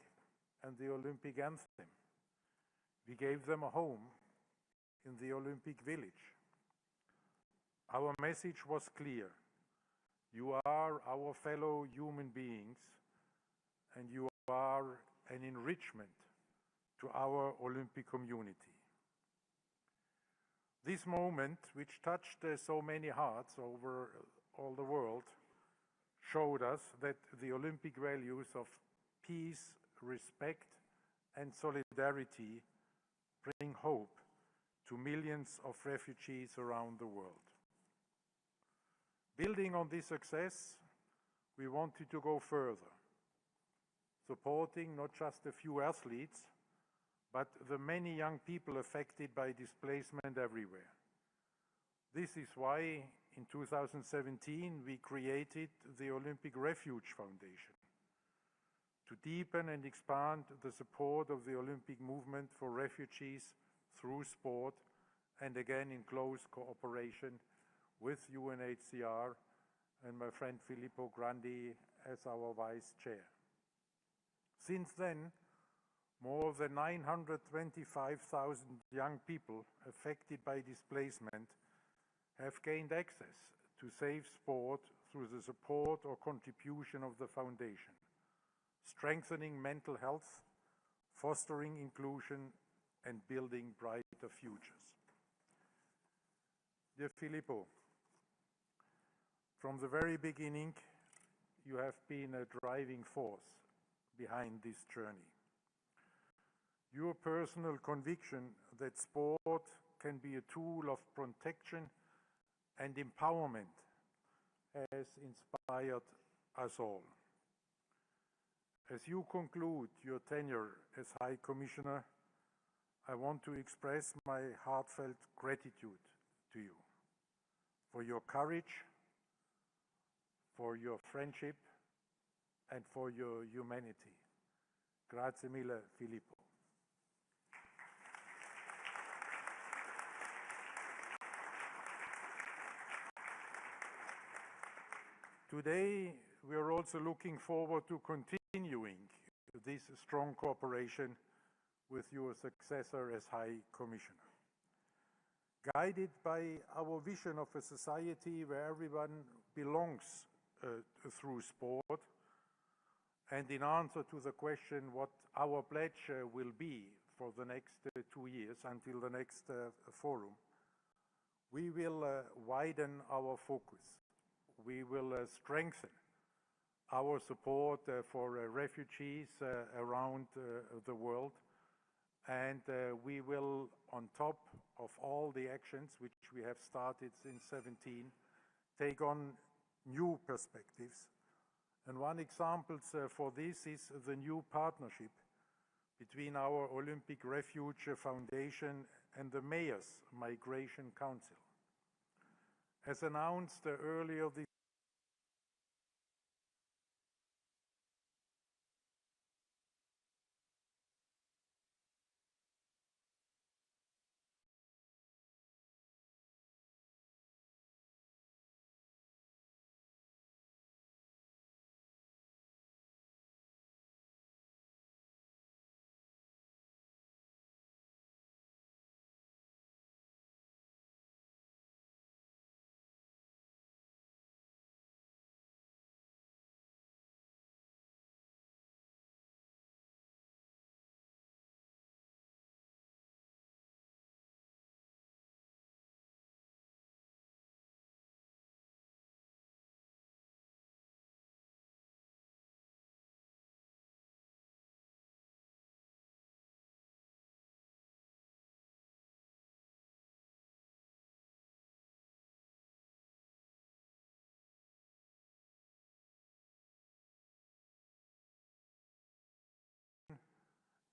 [SPEAKER 2] and the Olympic anthem. We gave them a home in the Olympic Village. Our message was clear. You are our fellow human beings, and you are an enrichment to our Olympic community. This moment, which touched so many hearts over all the world, showed us that the Olympic values of peace, respect, and solidarity bring hope to millions of refugees around the world. Building on this success, we wanted to go further, supporting not just a few athletes, but the many young people affected by displacement everywhere. This is why in 2017 we created the Olympic Refuge Foundation to deepen and expand the support of the Olympic movement for refugees through sport, and again in close cooperation with UNHCR and my friend Filippo Grandi as our vice chair. Since then, more than 925,000 young people affected by displacement have gained access to safe sport through the support or contribution of the foundation, strengthening mental health, fostering inclusion, and building brighter futures. Dear Filippo, from the very beginning, you have been a driving force behind this journey. Your personal conviction that sport can be a tool of protection and empowerment has inspired us all. As you conclude your tenure as High Commissioner, I want to express my heartfelt gratitude to you for your courage, for your friendship, and for your humanity. Grazie mille, Filippo. Today, we are also looking forward to continuing this strong cooperation with your successor as High Commissioner. Guided by our vision of a society where everyone belongs through sport, and in answer to the question what our pledge will be for the next 2 years until the next forum, we will widen our focus. We will strengthen our support for refugees around the world, And we will, on top of all the actions which we have started since 17, take on new perspectives. And one example for this is the new partnership between our Olympic Refuge Foundation and the Mayors Migration Council. As announced earlier this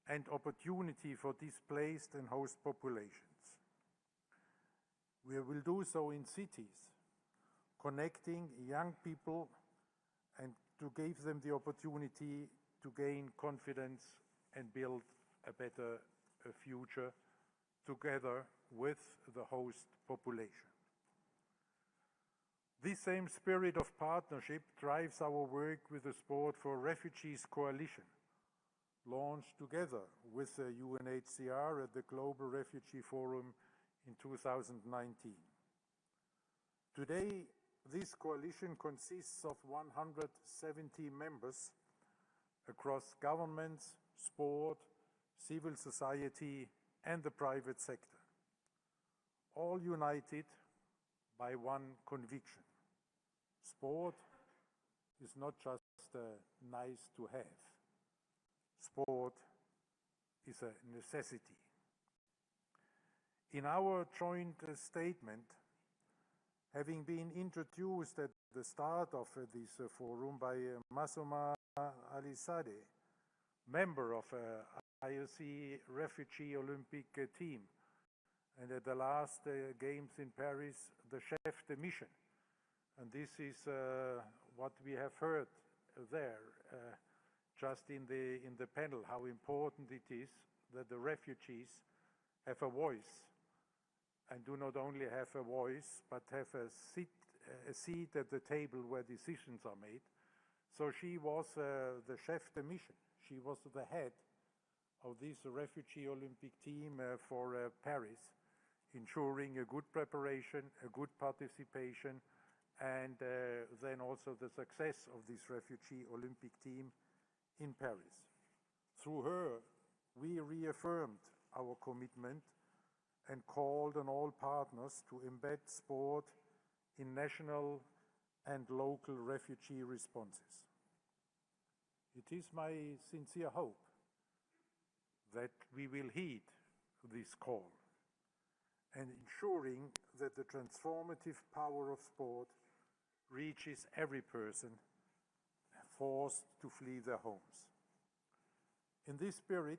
[SPEAKER 2] and opportunity for displaced and host populations. We will do so in cities, connecting young people and to give them the opportunity to gain confidence and build a better future together with the host population. This same spirit of partnership drives our work with the Sport for Refugees Coalition, launched together with the UNHCR at the Global Refugee Forum in 2019. Today, this coalition consists of 170 members across governments, sport, civil society, and the private sector, all united by one conviction. Sport is not just nice to have. Sport is a necessity. In our joint statement, having been introduced at the start of this forum by Massouma Alizadeh, member of IOC Refugee Olympic team, and at the last Games in Paris, the chef de mission. And this is what we have heard there. Just in the panel, how important it is that the refugees have a voice, and do not only have a voice, but have a seat at the table where decisions are made. So she was the chef de mission. She was the head of this refugee Olympic team for Paris, ensuring a good preparation, a good participation, and then also the success of this refugee Olympic team in Paris. Through her, we reaffirmed our commitment and called on all partners to embed sport in national and local refugee responses. It is my sincere hope that we will heed this call and ensuring that the transformative power of sport reaches every person forced to flee their homes. In this spirit,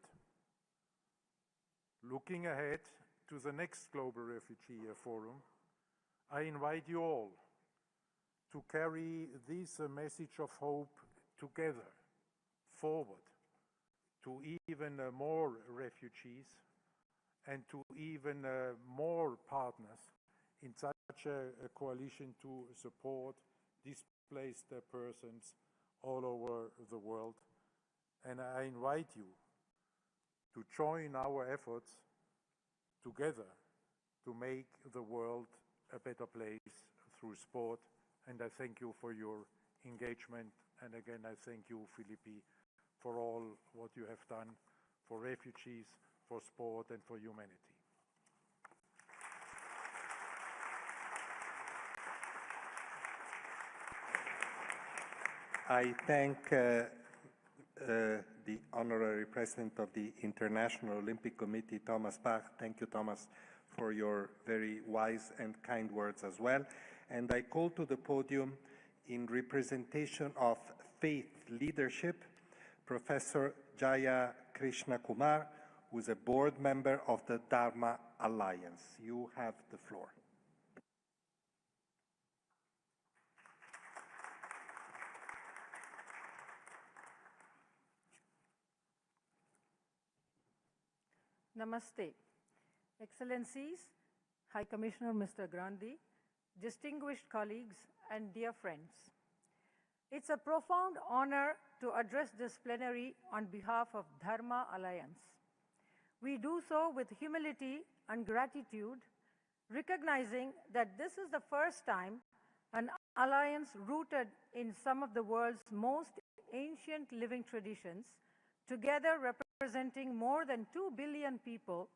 [SPEAKER 2] looking ahead to the next Global Refugee Forum, I invite you all to carry this message of hope together, forward, to even more refugees and to even more partners in such a coalition to support displaced persons all over the world. And I invite you to join our efforts together to make the world a better place through sport. And I thank you for your engagement. And again, I thank you, Filippi, for all what you have done for refugees, for sport, and for humanity.
[SPEAKER 3] I thank the Honorary President of the International Olympic Committee, Thomas Bach. Thank you, Thomas, for your very wise and kind words as well. And I call to the podium, in representation of Faith Leadership, Professor Jaya Krishna Kumar, who is a board member of the Dharma Alliance. You have the floor.
[SPEAKER 12] Namaste. Excellencies, High Commissioner Mr. Grandi, distinguished colleagues and dear friends. It's a profound honor to address this plenary on behalf of Dharma Alliance. We do so with humility and gratitude, recognizing that this is the first time an alliance rooted in some of the world's most ancient living traditions, together representing more than 2 billion people,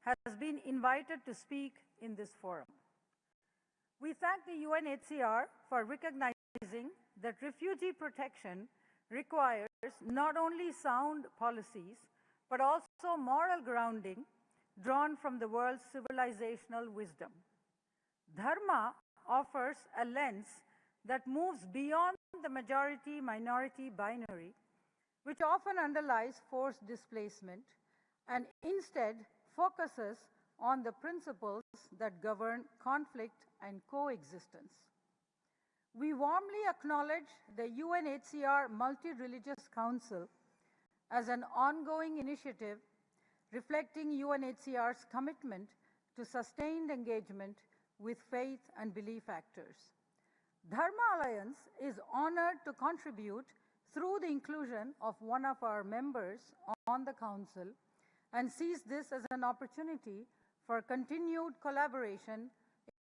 [SPEAKER 12] has been invited to speak in this forum. We thank the UNHCR for recognizing that refugee protection requires not only sound policies, but also moral grounding drawn from the world's civilizational wisdom. Dharma offers a lens that moves beyond the majority-minority binary, which often underlies forced displacement, and instead focuses on the principles that govern conflict and coexistence. We warmly acknowledge the UNHCR Multi-Religious Council as an ongoing initiative reflecting UNHCR's commitment to sustained engagement with faith and belief actors. Dharma Alliance is honored to contribute through the inclusion of one of our members on the Council and sees this as an opportunity for continued collaboration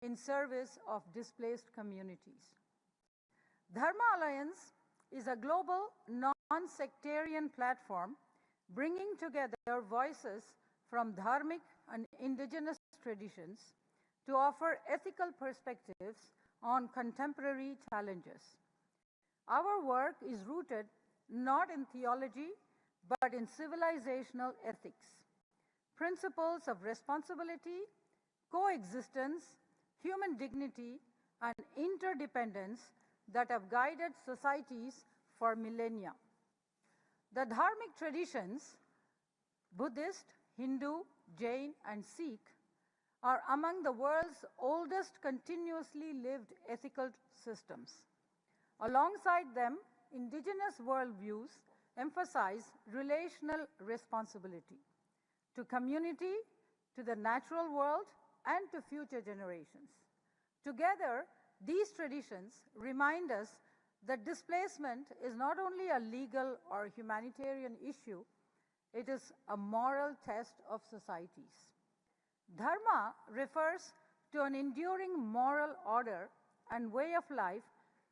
[SPEAKER 12] in service of displaced communities. Dharma Alliance is a global, non-sectarian platform bringing together voices from dharmic and indigenous traditions to offer ethical perspectives on contemporary challenges. Our work is rooted not in theology, but in civilizational ethics, principles of responsibility, coexistence, human dignity, and interdependence that have guided societies for millennia. The dharmic traditions, Buddhist, Hindu, Jain, and Sikh, are among the world's oldest continuously lived ethical systems. Alongside them, indigenous worldviews emphasize relational responsibility to community, to the natural world, and to future generations. Together, these traditions remind us that displacement is not only a legal or humanitarian issue, it is a moral test of societies. Dharma refers to an enduring moral order and way of life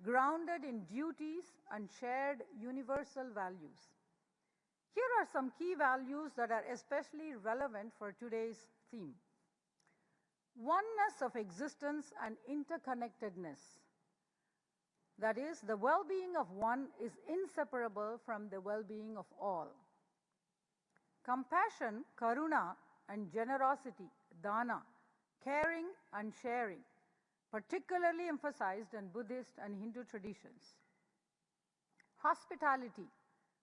[SPEAKER 12] grounded in duties and shared universal values. Here are some key values that are especially relevant for today's theme. Oneness of existence and interconnectedness. That is, the well-being of one is inseparable from the well-being of all. Compassion, karuna, and generosity, dana, caring and sharing, particularly emphasized in Buddhist and Hindu traditions. Hospitality,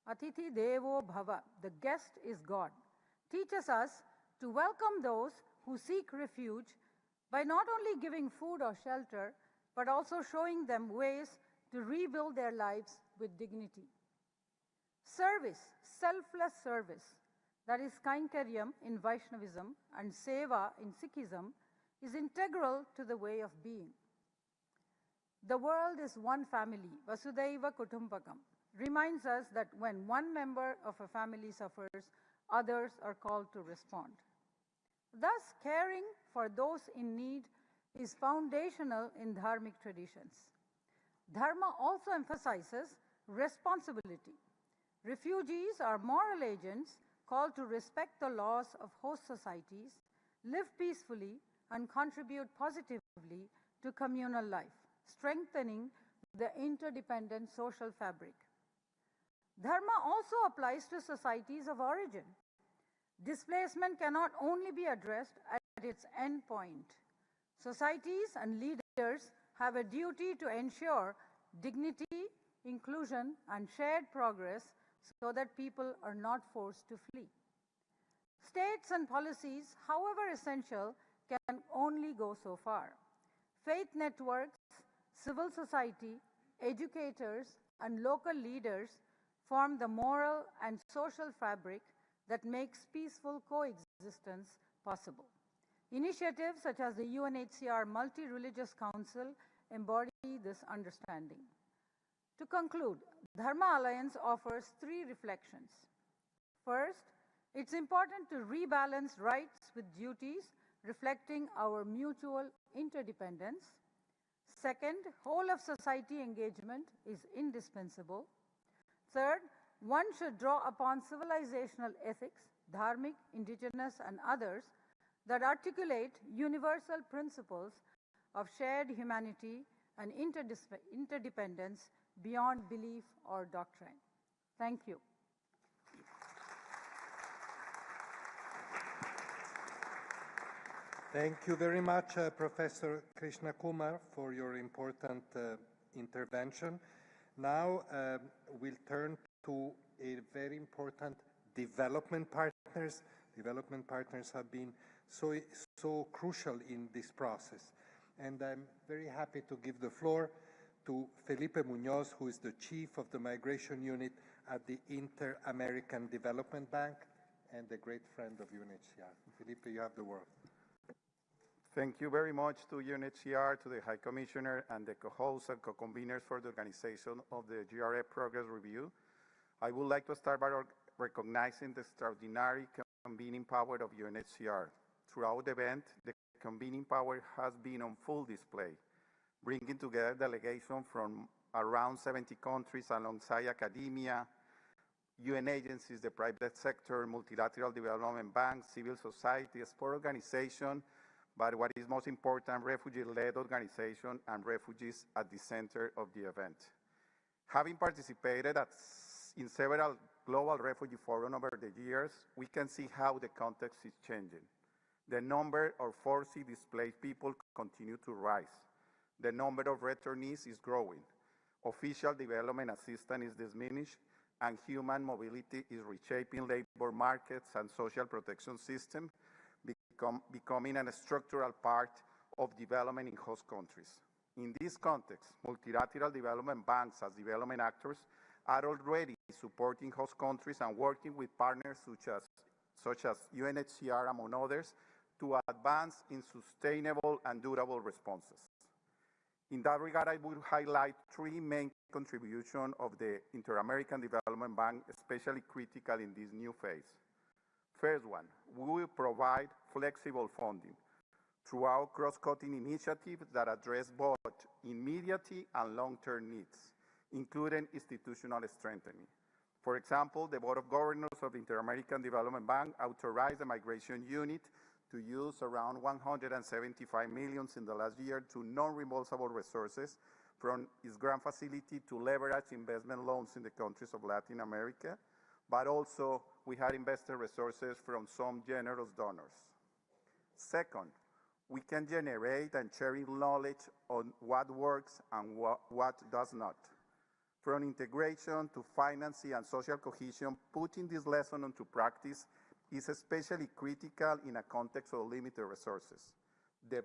[SPEAKER 12] atithi devo bhava, the guest is God, teaches us to welcome those who seek refuge by not only giving food or shelter, but also showing them ways to rebuild their lives with dignity. Service, selfless service, that is Kainkaryam in Vaishnavism and Seva in Sikhism, is integral to the way of being. The world is one family, Vasudhaiva Kutumbakam, reminds us that when one member of a family suffers, others are called to respond. Thus, caring for those in need is foundational in dharmic traditions. Dharma also emphasizes responsibility. Refugees are moral agents called to respect the laws of host societies, live peacefully, and contribute positively to communal life, strengthening the interdependent social fabric. Dharma also applies to societies of origin. Displacement cannot only be addressed at its end point. Societies and leaders have a duty to ensure dignity, inclusion, and shared progress so that people are not forced to flee. States and policies, however essential, can only go so far. Faith networks, civil society, educators, and local leaders form the moral and social fabric that makes peaceful coexistence possible. Initiatives such as the UNHCR Multi-Religious Council embody this understanding. To conclude, Dharma Alliance offers 3 reflections. First, it's important to rebalance rights with duties, reflecting our mutual interdependence. Second, whole of society engagement is indispensable. Third, one should draw upon civilizational ethics, dharmic, indigenous, and others that articulate universal principles of shared humanity and interdependence beyond belief or doctrine. Thank you.
[SPEAKER 3] Thank you very much, Professor Krishna Kumar, for your important intervention. Now we'll turn to a very important development partners. Development partners have been so crucial in this process. And I'm very happy to give the floor to Felipe Muñoz, who is the chief of the migration unit at the Inter-American Development Bank and a great friend of UNHCR. Felipe, you have the word.
[SPEAKER 13] Thank you very much to UNHCR, to the High Commissioner, and the co-hosts and co-conveners for the organization of the GRF Progress Review. I would like to start by recognizing the extraordinary convening power of UNHCR. Throughout the event, the convening power has been on full display, bringing together delegations from around 70 countries alongside academia, UN agencies, the private sector, multilateral development banks, civil society, sport organizations, but what is most important, refugee-led organizations and refugees at the center of the event. Having participated in several global refugee forums over the years, we can see how the context is changing. The number of forcibly displaced people continue to rise. The number of returnees is growing. Official development assistance is diminished, and human mobility is reshaping labor markets and social protection systems, becoming a structural part of development in host countries. In this context, multilateral development banks as development actors are already supporting host countries and working with partners such as UNHCR, among others, to advance in sustainable and durable responses. In that regard, I would highlight 3 main contributions of the Inter-American Development Bank, especially critical in this new phase. First one, we will provide flexible funding throughout cross-cutting initiatives that address both immediate and long-term needs, including institutional strengthening. For example, the Board of Governors of the Inter-American Development Bank authorized the migration unit to use around $175 million in the last year to non-reimbursable resources from its grant facility to leverage investment loans in the countries of Latin America, but also we had invested resources from some generous donors. Second, we can generate and share knowledge on what works and what does not. From integration to financing and social cohesion, putting this lesson into practice is especially critical in a context of limited resources. The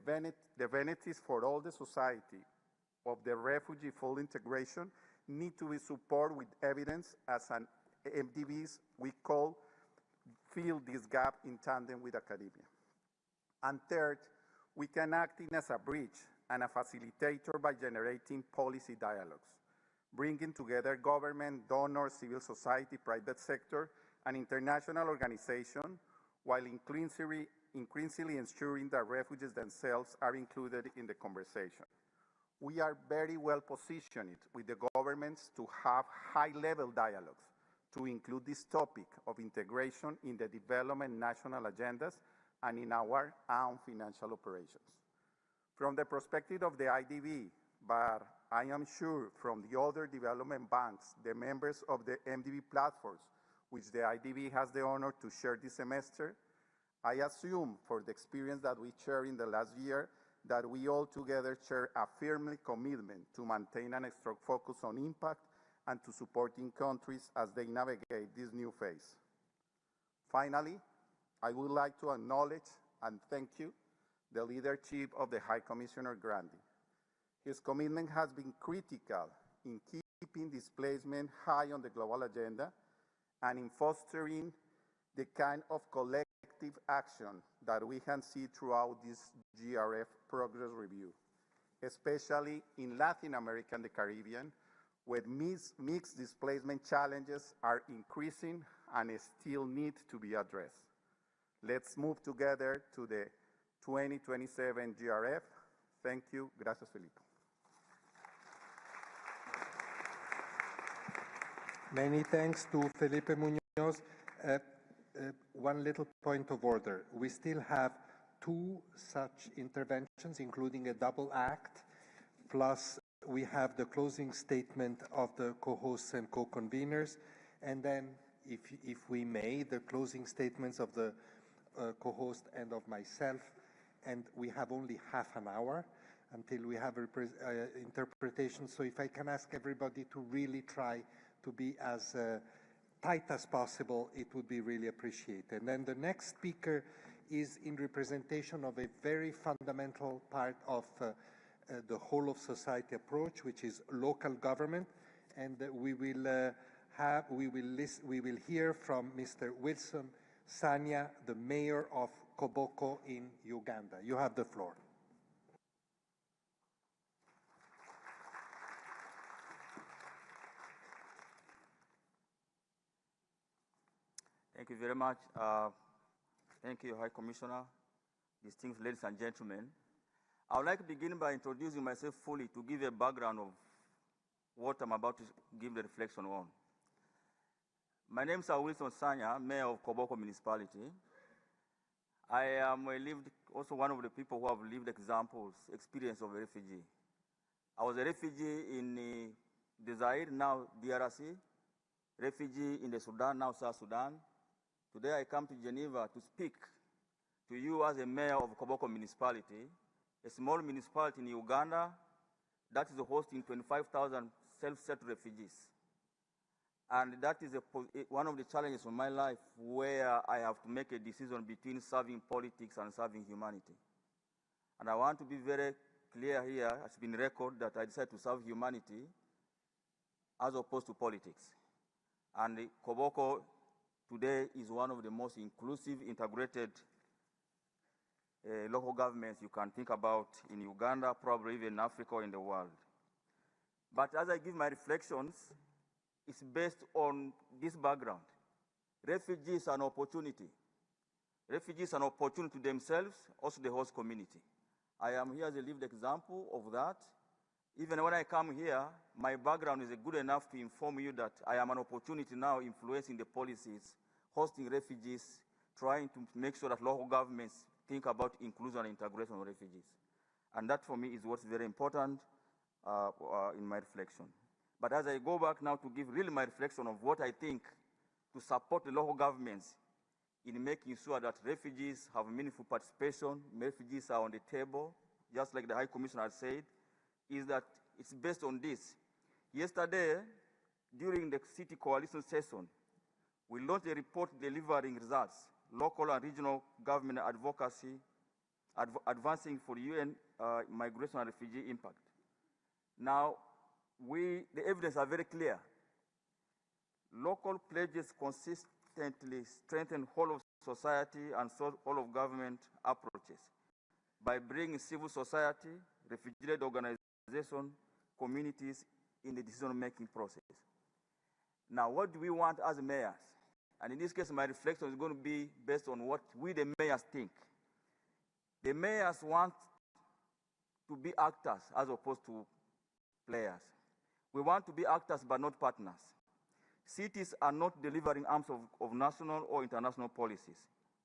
[SPEAKER 13] benefits for all the society of the refugee full integration need to be supported with evidence as an MDBs we call fill this gap in tandem with academia. And third, we can act as a bridge and a facilitator by generating policy dialogues, bringing together government, donors, civil society, private sector, and international organizations, while increasingly ensuring that refugees themselves are included in the conversation. We are very well positioned with the governments to have high-level dialogues to include this topic of integration in the development national agendas and in our own financial operations. From the perspective of the IDB, but I am sure from the other development banks, the members of the MDB platforms, which the IDB has the honor to share this semester, I assume for the experience that we shared in the last year, that we all together share a firm commitment to maintain a strong focus on impact and to supporting countries as they navigate this new phase. Finally, I would like to acknowledge and thank you the leadership of the High Commissioner Grandi. His commitment has been critical in keeping displacement high on the global agenda and in fostering the kind of collective action that we can see throughout this GRF progress review, especially in Latin America and the Caribbean, where mixed displacement challenges are increasing and still need to be addressed. Let's move together to the 2027 GRF. Thank you. Gracias, Filippo.
[SPEAKER 3] Many thanks to Felipe Muñoz. One little point of order. We still have 2 such interventions, including a double act, plus we have the closing statement of the co-hosts and co-conveners, and then, if we may, the closing statements of the co-host and of myself, and we have only half an hour until we have interpretation. So if I can ask everybody to really try to be as tight as possible, it would be really appreciated. And then the next speaker is in representation of a very fundamental part of the whole of society approach, which is local government, and we will hear from Mr. Wilson Sanya, the mayor of Koboko in Uganda. You have the floor.
[SPEAKER 14] Thank you very much. Thank you, High Commissioner, distinguished ladies and gentlemen. I would like to begin by introducing myself fully to give a background of what I'm about to give the reflection on. My name is Wilson Sanya, Mayor of Koboko Municipality. I am also one of the people who have lived experience of a refugee. I was a refugee in the Zaire, now DRC, refugee in the Sudan, now South Sudan. Today I come to Geneva to speak to you as a mayor of Koboko Municipality, a small municipality in Uganda that is hosting 25,000 self-settled refugees. And that is one of the challenges of my life, where I have to make a decision between serving politics and serving humanity. And I want to be very clear here, it's been recorded that I decided to serve humanity as opposed to politics. And Koboko today is one of the most inclusive, integrated local governments you can think about in Uganda, probably even in Africa or in the world. But as I give my reflections, it's based on this background. Refugees are an opportunity. Refugees are an opportunity to themselves, also the host community. I am here as a lived example of that. Even when I come here, my background is good enough to inform you that I am an opportunity now influencing the policies, hosting refugees, trying to make sure that local governments think about inclusion and integration of refugees. And that for me is what's very important in my reflection. But as I go back now to give really my reflection of what I think to support the local governments in making sure that refugees have meaningful participation, refugees are on the table, just like the High Commissioner has said, is that it's based on this. Yesterday, during the City Coalition session, we launched a report delivering results, local and regional government advocacy, advancing for UN migration and refugee impact. Now, the evidence are very clear. Local pledges consistently strengthen whole of society and whole of government approaches by bringing civil society, refugee-led organizations, communities in the decision-making process. Now, what do we want as mayors? And in this case, my reflection is going to be based on what we, the mayors, think. The mayors want to be actors as opposed to players. We want to be actors but not partners. Cities are not delivering arms of national or international policies.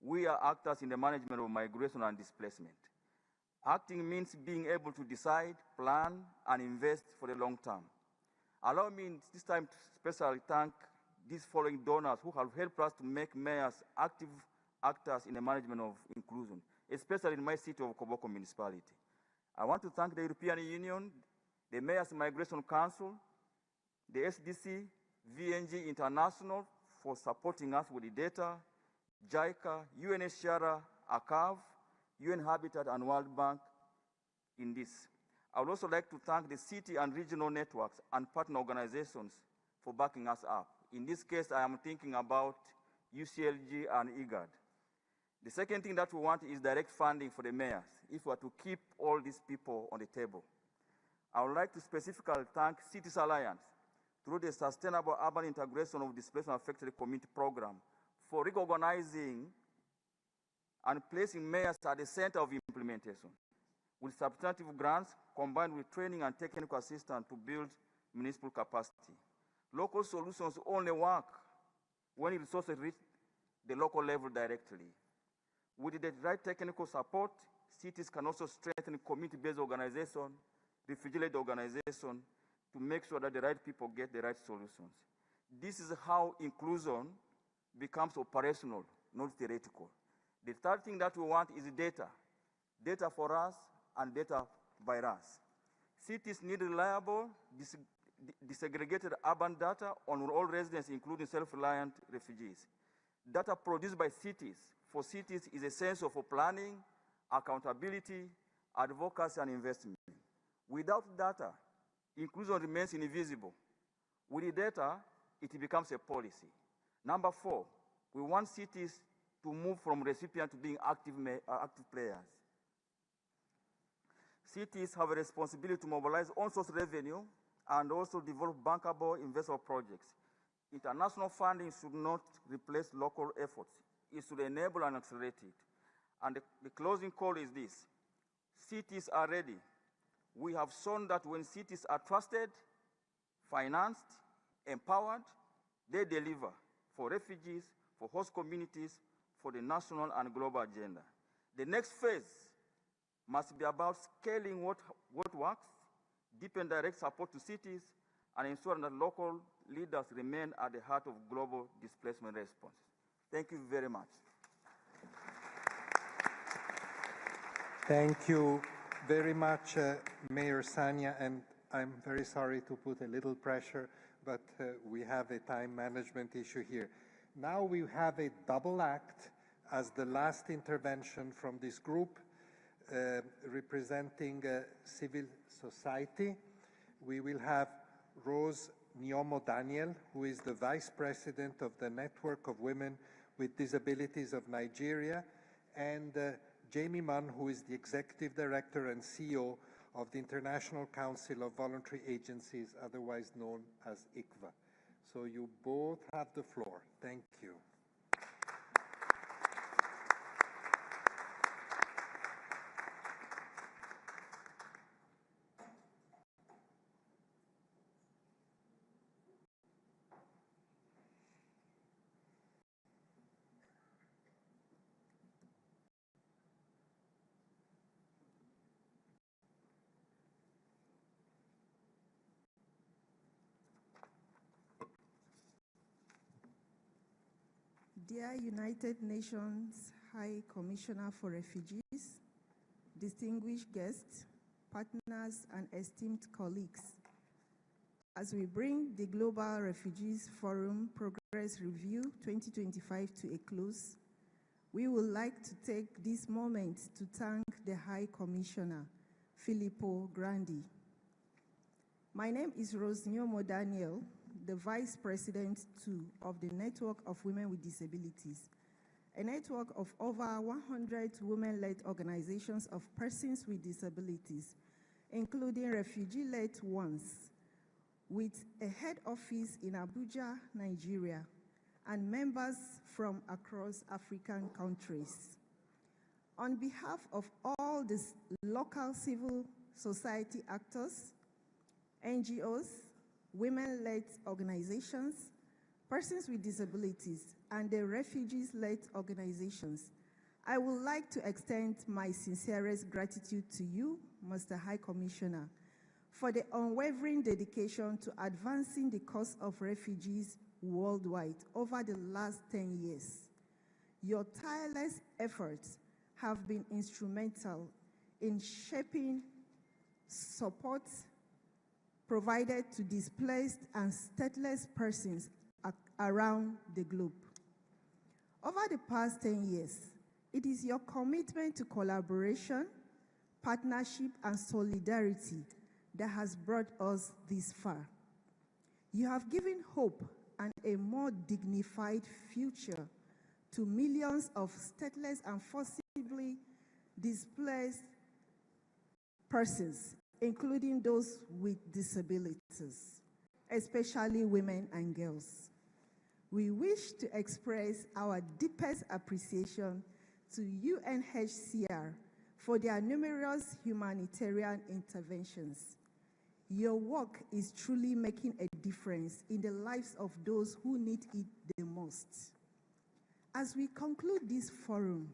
[SPEAKER 14] We are actors in the management of migration and displacement. Acting means being able to decide, plan, and invest for the long term. Allow me this time to especially thank these following donors who have helped us to make mayors active actors in the management of inclusion, especially in my city of Koboko municipality. I want to thank the European Union, the Mayors Migration Council, the SDC, VNG International for supporting us with the data, JICA, UNHCR, ACAV, UN Habitat and World Bank in this. I would also like to thank the city and regional networks and partner organizations for backing us up. In this case, I am thinking about UCLG and IGAD. The second thing that we want is direct funding for the mayors, if we are to keep all these people on the table. I would like to specifically thank Cities Alliance through the Sustainable Urban Integration of Displaced and Affected Community Program for recognizing and placing mayors at the center of implementation, with substantive grants combined with training and technical assistance to build municipal capacity. Local solutions only work when resources reach the local level directly. With the right technical support, cities can also strengthen community-based organization, refugee-led organization, to make sure that the right people get the right solutions. This is how inclusion becomes operational, not theoretical. The third thing that we want is data. Data for us and data by us. Cities need reliable, disaggregated urban data on all residents, including self-reliant refugees. Data produced by cities for cities is essential for planning, accountability, advocacy, and investment. Without data, inclusion remains invisible. With the data, it becomes a policy. Number 4, we want cities to move from recipient to being active players. Cities have a responsibility to mobilize on-source revenue and also develop bankable investable projects. International funding should not replace local efforts. It should enable and accelerate it. And the closing call is this: cities are ready. We have shown that when cities are trusted, financed, empowered, they deliver for refugees, for host communities, for the national and global agenda. The next phase must be about scaling what works, deepen direct support to cities, and ensuring that local leaders remain at the heart of global displacement response. Thank you very much.
[SPEAKER 3] Thank you very much, Mayor Sanya, and I'm very sorry to put a little pressure, but we have a time management issue here. Now we have a double act as the last intervention from this group representing civil society. We will have Rose Nyomo Daniel, who is the Vice President of the Network of Women with Disabilities of Nigeria, and Jamie Munn, who is the Executive Director and CEO of the International Council of Voluntary Agencies, otherwise known as ICVA. So you both have the floor. Thank you.
[SPEAKER 15] Dear United Nations High Commissioner for Refugees, distinguished guests, partners, and esteemed colleagues, as we bring the Global Refugees Forum Progress Review 2025 to a close, we would like to take this moment to thank the High Commissioner, Filippo Grandi. My name is Rose Nyomo Daniel, the Vice President of the Network of Women with Disabilities, a network of over 100 women-led organizations of persons with disabilities, including refugee-led ones, with a head office in Abuja, Nigeria, and members from across African countries. On behalf of all the local civil society actors, NGOs, women-led organizations, persons with disabilities, and the refugees-led organizations, I would like to extend my sincerest gratitude to you, Mr. High Commissioner, for the unwavering dedication to advancing the cause of refugees worldwide over the last 10 years. Your tireless efforts have been instrumental in shaping support provided to displaced and stateless persons around the globe. Over the past 10 years, it is your commitment to collaboration, partnership, and solidarity that has brought us this far. You have given hope and a more dignified future to millions of stateless and forcibly displaced persons, including those with disabilities, especially women and girls. We wish to express our deepest appreciation to UNHCR for their numerous humanitarian interventions. Your work is truly making a difference in the lives of those who need it the most. As we conclude this forum,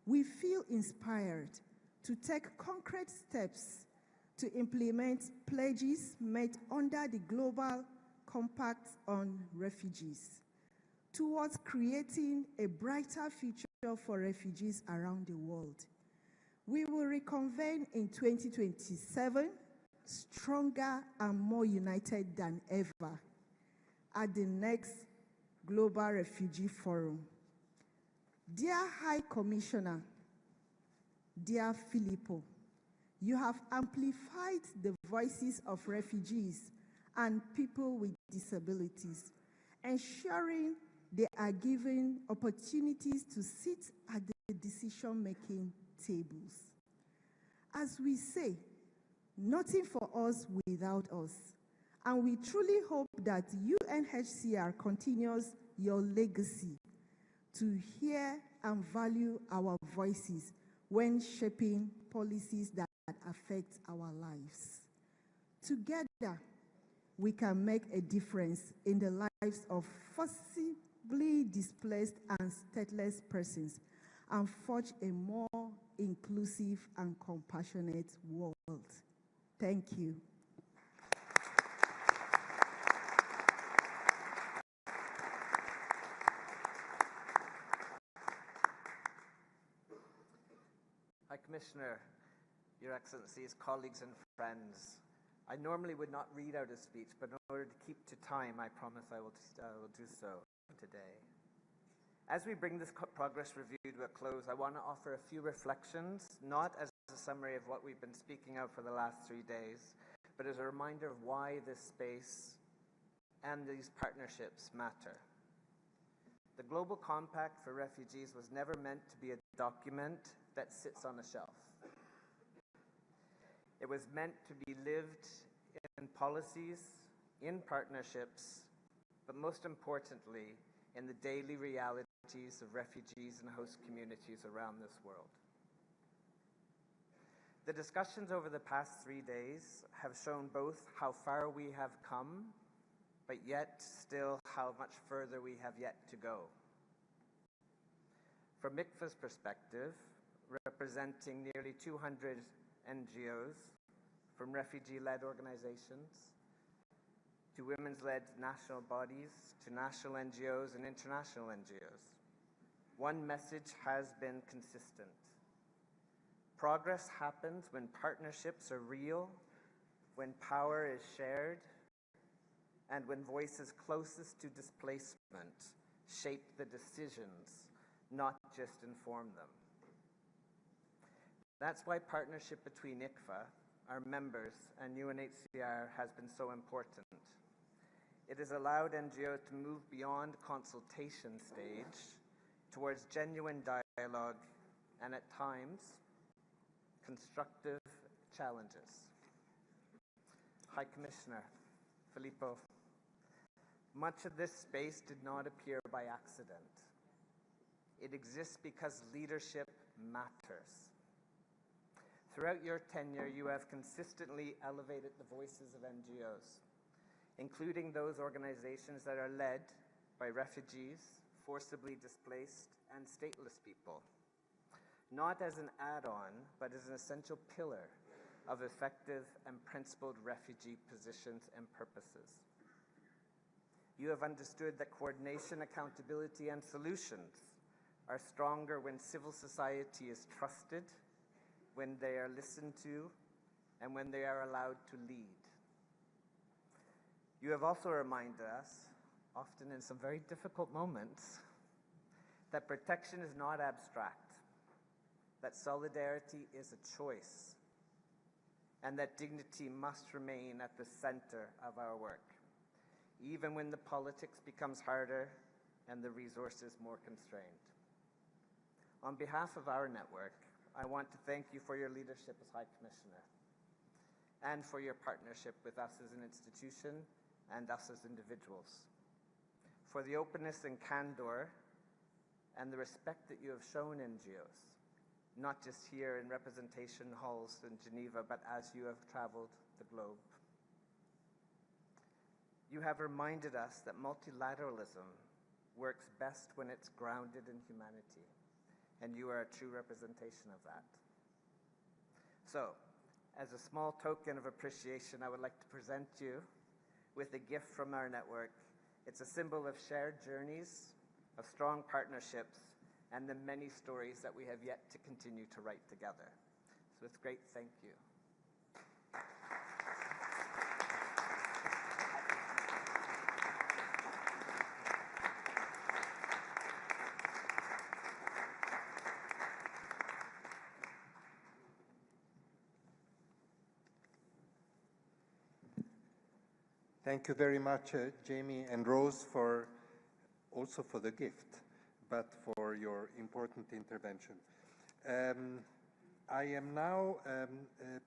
[SPEAKER 15] we feel inspired to take concrete steps to implement pledges made under the Global Compact on Refugees towards creating a brighter future for refugees around the world. We will reconvene in 2027 stronger and more united than ever at the next Global Refugee Forum. Dear High Commissioner, dear Filippo, you have amplified the voices of refugees and people with disabilities, ensuring they are given opportunities to sit at the decision-making tables. As we say, nothing for us without us, and we truly hope that UNHCR continues your legacy to hear and value our voices when shaping policies that affect our lives. Together, we can make a difference in the lives of forcibly displaced and stateless persons and forge a more inclusive and compassionate world. Thank you.
[SPEAKER 1] High Commissioner, Your Excellencies, colleagues and friends, I normally would not read out a speech, but in order to keep to time, I promise I will do so today. As we bring this progress review to a close, I want to offer a few reflections, not as a summary of what we've been speaking of for the last 3 days, but as a reminder of why this space and these partnerships matter. The Global Compact for Refugees was never meant to be a document that sits on a shelf. It was meant to be lived in policies, in partnerships, but most importantly, in the daily realities of refugees and host communities around this world. The discussions over the past 3 days have shown both how far we have come, but yet still how much further we have yet to go. From ICFA's perspective, representing nearly 200 NGOs, from refugee-led organizations, to women's-led national bodies, to national NGOs and international NGOs. One message has been consistent. Progress happens when partnerships are real, when power is shared, and when voices closest to displacement shape the decisions, not just inform them. That's why partnership between ICFA, our members, and UNHCR has been so important. It has allowed NGOs to move beyond consultation stage towards genuine dialogue and, at times, constructive challenges. High Commissioner Filippo, much of this space did not appear by accident. It exists because leadership matters. Throughout your tenure, you have consistently elevated the voices of NGOs, including those organizations that are led by refugees, forcibly displaced, and stateless people. not as an add-on, but as an essential pillar of effective and principled refugee positions and purposes. You have understood that coordination, accountability, and solutions are stronger when civil society is trusted, when they are listened to, and when they are allowed to lead. You have also reminded us, often in some very difficult moments, that protection is not abstract, that solidarity is a choice, and that dignity must remain at the center of our work, even when the politics becomes harder and the resources more constrained. On behalf of our network, I want to thank you for your leadership as High Commissioner and for your partnership with us as an institution and us as individuals, for the openness and candor and the respect that you have shown NGOs, not just here in representation halls in Geneva, but as you have traveled the globe. You have reminded us that multilateralism works best when it's grounded in humanity, and you are a true representation of that. So, as a small token of appreciation, I would like to present you with a gift from our network. It's a symbol of shared journeys, of strong partnerships, and the many stories that we have yet to continue to write together. So with great thank you.
[SPEAKER 3] Thank you very much, Jamie and Rose, also for the gift, but for your important intervention. I am now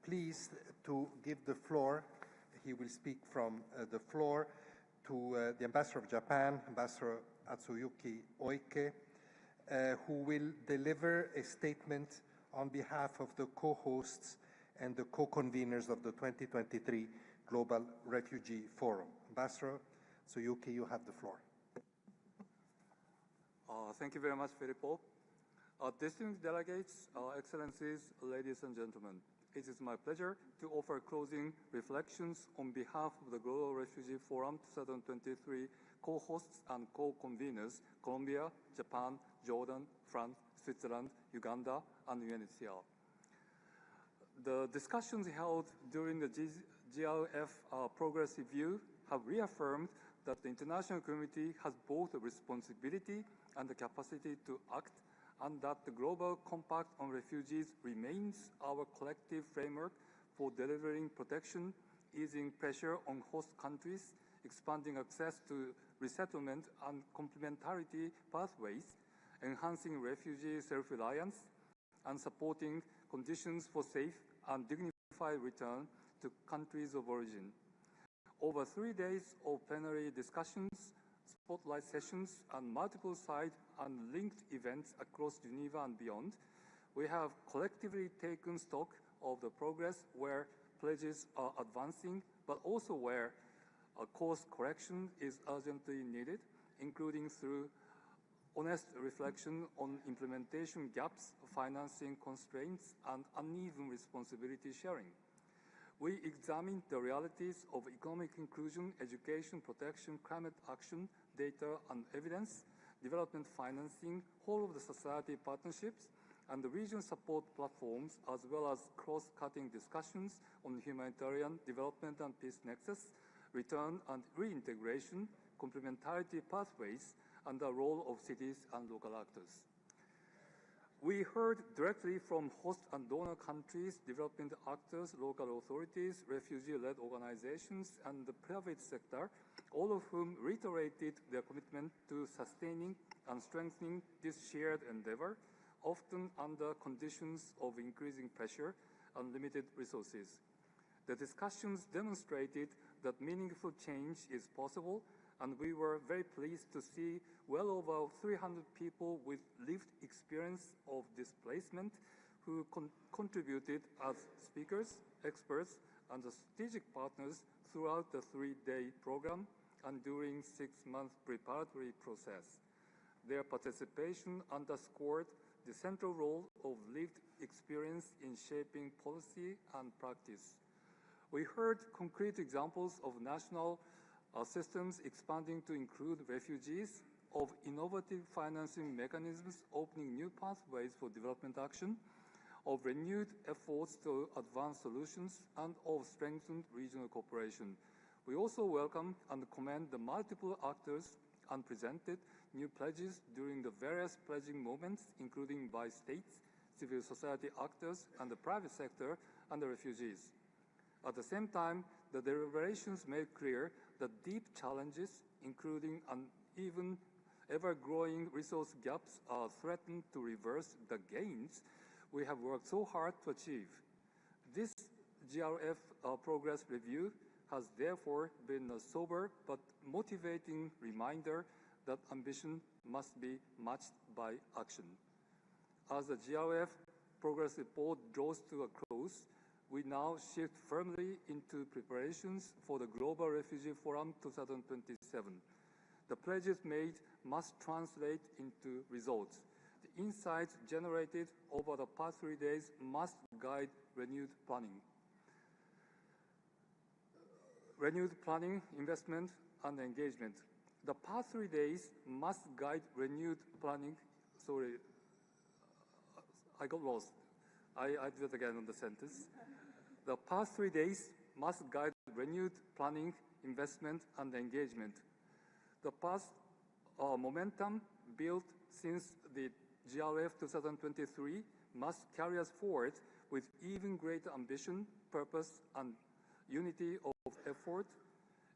[SPEAKER 3] pleased to give the floor, he will speak from the floor, to the Ambassador of Japan, Ambassador Atsuyuki Oike, who will deliver a statement on behalf of the co-hosts and the co-conveners of the 2023 Global Refugee Forum. Ambassador Atsuyuki, you have the floor.
[SPEAKER 16] Thank you very much, Filippo. Distinguished delegates, excellencies, ladies and gentlemen, it is my pleasure to offer closing reflections on behalf of the Global Refugee Forum 2023 co-hosts and co-conveners, Colombia, Japan, Jordan, France, Switzerland, Uganda, and UNHCR. The discussions held during the GRF progress review have reaffirmed that the international community has both a responsibility and the capacity to act, and that the Global Compact on Refugees remains our collective framework for delivering protection, easing pressure on host countries, expanding access to resettlement and complementarity pathways, enhancing refugee self-reliance, and supporting conditions for safe and dignified return to countries of origin. Over 3 days of plenary discussions, spotlight sessions, and multiple side and linked events across Geneva and beyond, we have collectively taken stock of the progress where pledges are advancing, but also where a course correction is urgently needed, including through honest reflection on implementation gaps, financing constraints, and uneven responsibility sharing. We examined the realities of economic inclusion, education, protection, climate action, data and evidence, development financing, whole of the society partnerships, and the region support platforms, as well as cross-cutting discussions on humanitarian development and peace nexus, return and reintegration, complementarity pathways, and the role of cities and local actors. We heard directly from host and donor countries, development actors, local authorities, refugee-led organizations, and the private sector, all of whom reiterated their commitment to sustaining and strengthening this shared endeavor, often under conditions of increasing pressure and limited resources. The discussions demonstrated that meaningful change is possible, and we were very pleased to see well over 300 people with lived experience of displacement who contributed as speakers, experts, and strategic partners throughout the 3-day program and during 6-month preparatory process. Their participation underscored the central role of lived experience in shaping policy and practice. We heard concrete examples of national systems expanding to include refugees, of innovative financing mechanisms opening new pathways for development action, of renewed efforts to advance solutions, and of strengthened regional cooperation. We also welcome and commend the multiple actors and presented new pledges during the various pledging moments, including by states, civil society actors, and the private sector, and the refugees. At the same time, the deliberations made clear that deep challenges, including uneven, ever-growing resource gaps, are threatened to reverse the gains we have worked so hard to achieve. This GRF progress review has therefore been a sober but motivating reminder that ambition must be matched by action. As the GRF progress report draws to a close, we now shift firmly into preparations for the Global Refugee Forum 2027. The pledges made must translate into results. The insights generated over the past 3 days must guide renewed planning, investment, and engagement. The past 3 days must guide renewed planning. Sorry, I got lost. I do it again on the sentence. The past 3 days must guide renewed planning, investment, and engagement. The past momentum built since the GRF 2023 must carry us forward with even greater ambition, purpose, and unity of effort,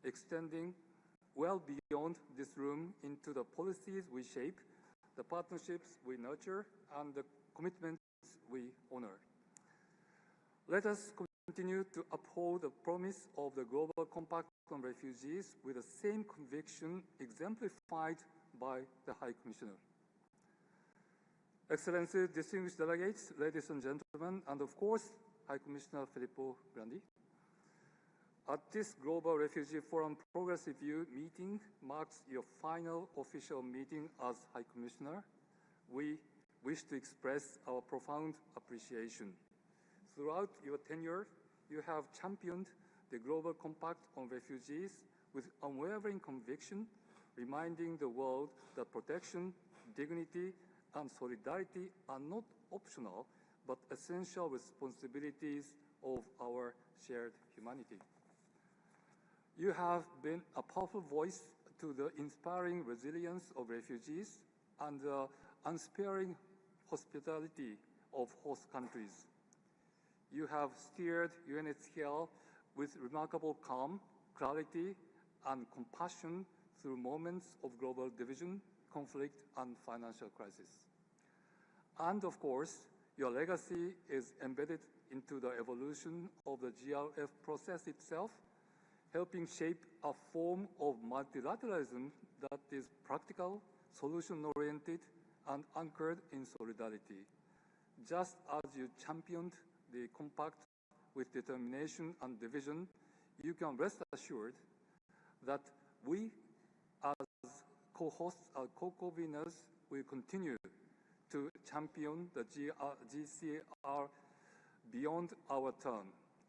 [SPEAKER 16] extending well beyond this room into the policies we shape, the partnerships we nurture, and the commitments we honor. Let us continue to uphold the promise of the Global Compact on Refugees with the same conviction exemplified by the High Commissioner. Excellencies, distinguished delegates, ladies and gentlemen, and of course, High Commissioner Filippo Grandi. At this Global Refugee Forum Progress Review meeting marks your final official meeting as High Commissioner. We wish to express our profound appreciation. Throughout your tenure, you have championed the Global Compact on Refugees with unwavering conviction, reminding the world that protection, dignity, and solidarity are not optional, but essential responsibilities of our shared humanity. You have been a powerful voice to the inspiring resilience of refugees and the unsparing hospitality of host countries. You have steered UNHCR with remarkable calm, clarity, and compassion through moments of global division, conflict, and financial crisis. And of course, your legacy is embedded into the evolution of the GRF process itself, helping shape a form of multilateralism that is practical, solution-oriented, and anchored in solidarity. Just as you championed the compact with determination and vision, you can rest assured that we, as co-hosts and co-conveners, will continue to champion the GCR beyond our term.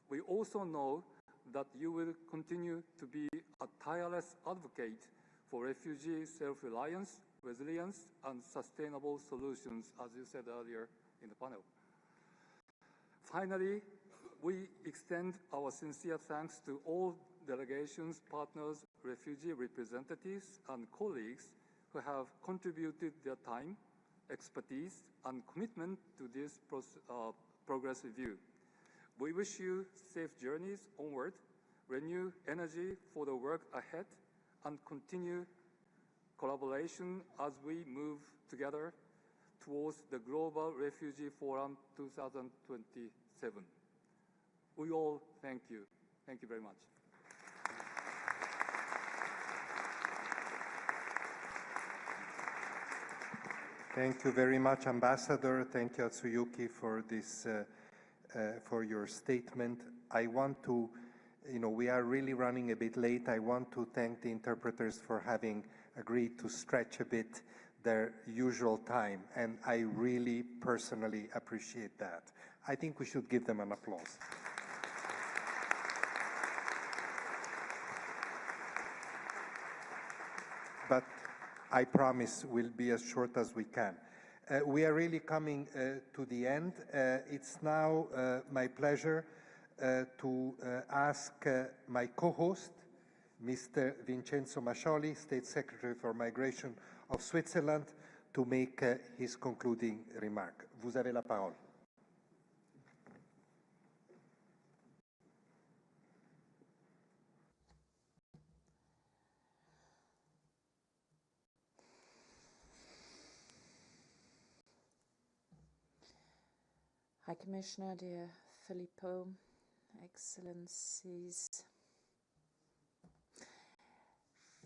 [SPEAKER 16] We also know that you will continue to be a tireless advocate for refugee self-reliance, resilience, and sustainable solutions, as you said earlier in the panel. Finally, we extend our sincere thanks to all delegations, partners, refugee representatives, and colleagues who have contributed their time, expertise, and commitment to this progress review. We wish you safe journeys onward, renew energy for the work ahead, and continue collaboration as we move together towards the Global Refugee Forum 2027. We all thank you. Thank you very much.
[SPEAKER 3] Thank you very much, Ambassador. Thank you, Atsuyuki, for this, for your statement. I want to, we are really running a bit late. I want to thank the interpreters for having agreed to stretch a bit their usual time, and I really personally appreciate that. I think we should give them an applause. But I promise we'll be as short as we can. We are really coming to the end. It's now my pleasure to ask my co-host, Mr. Vincenzo Mascioli, State Secretary for Migration of Switzerland, to make his concluding remark. Vous avez la parole.
[SPEAKER 11] High Commissioner, dear Filippo, Excellencies,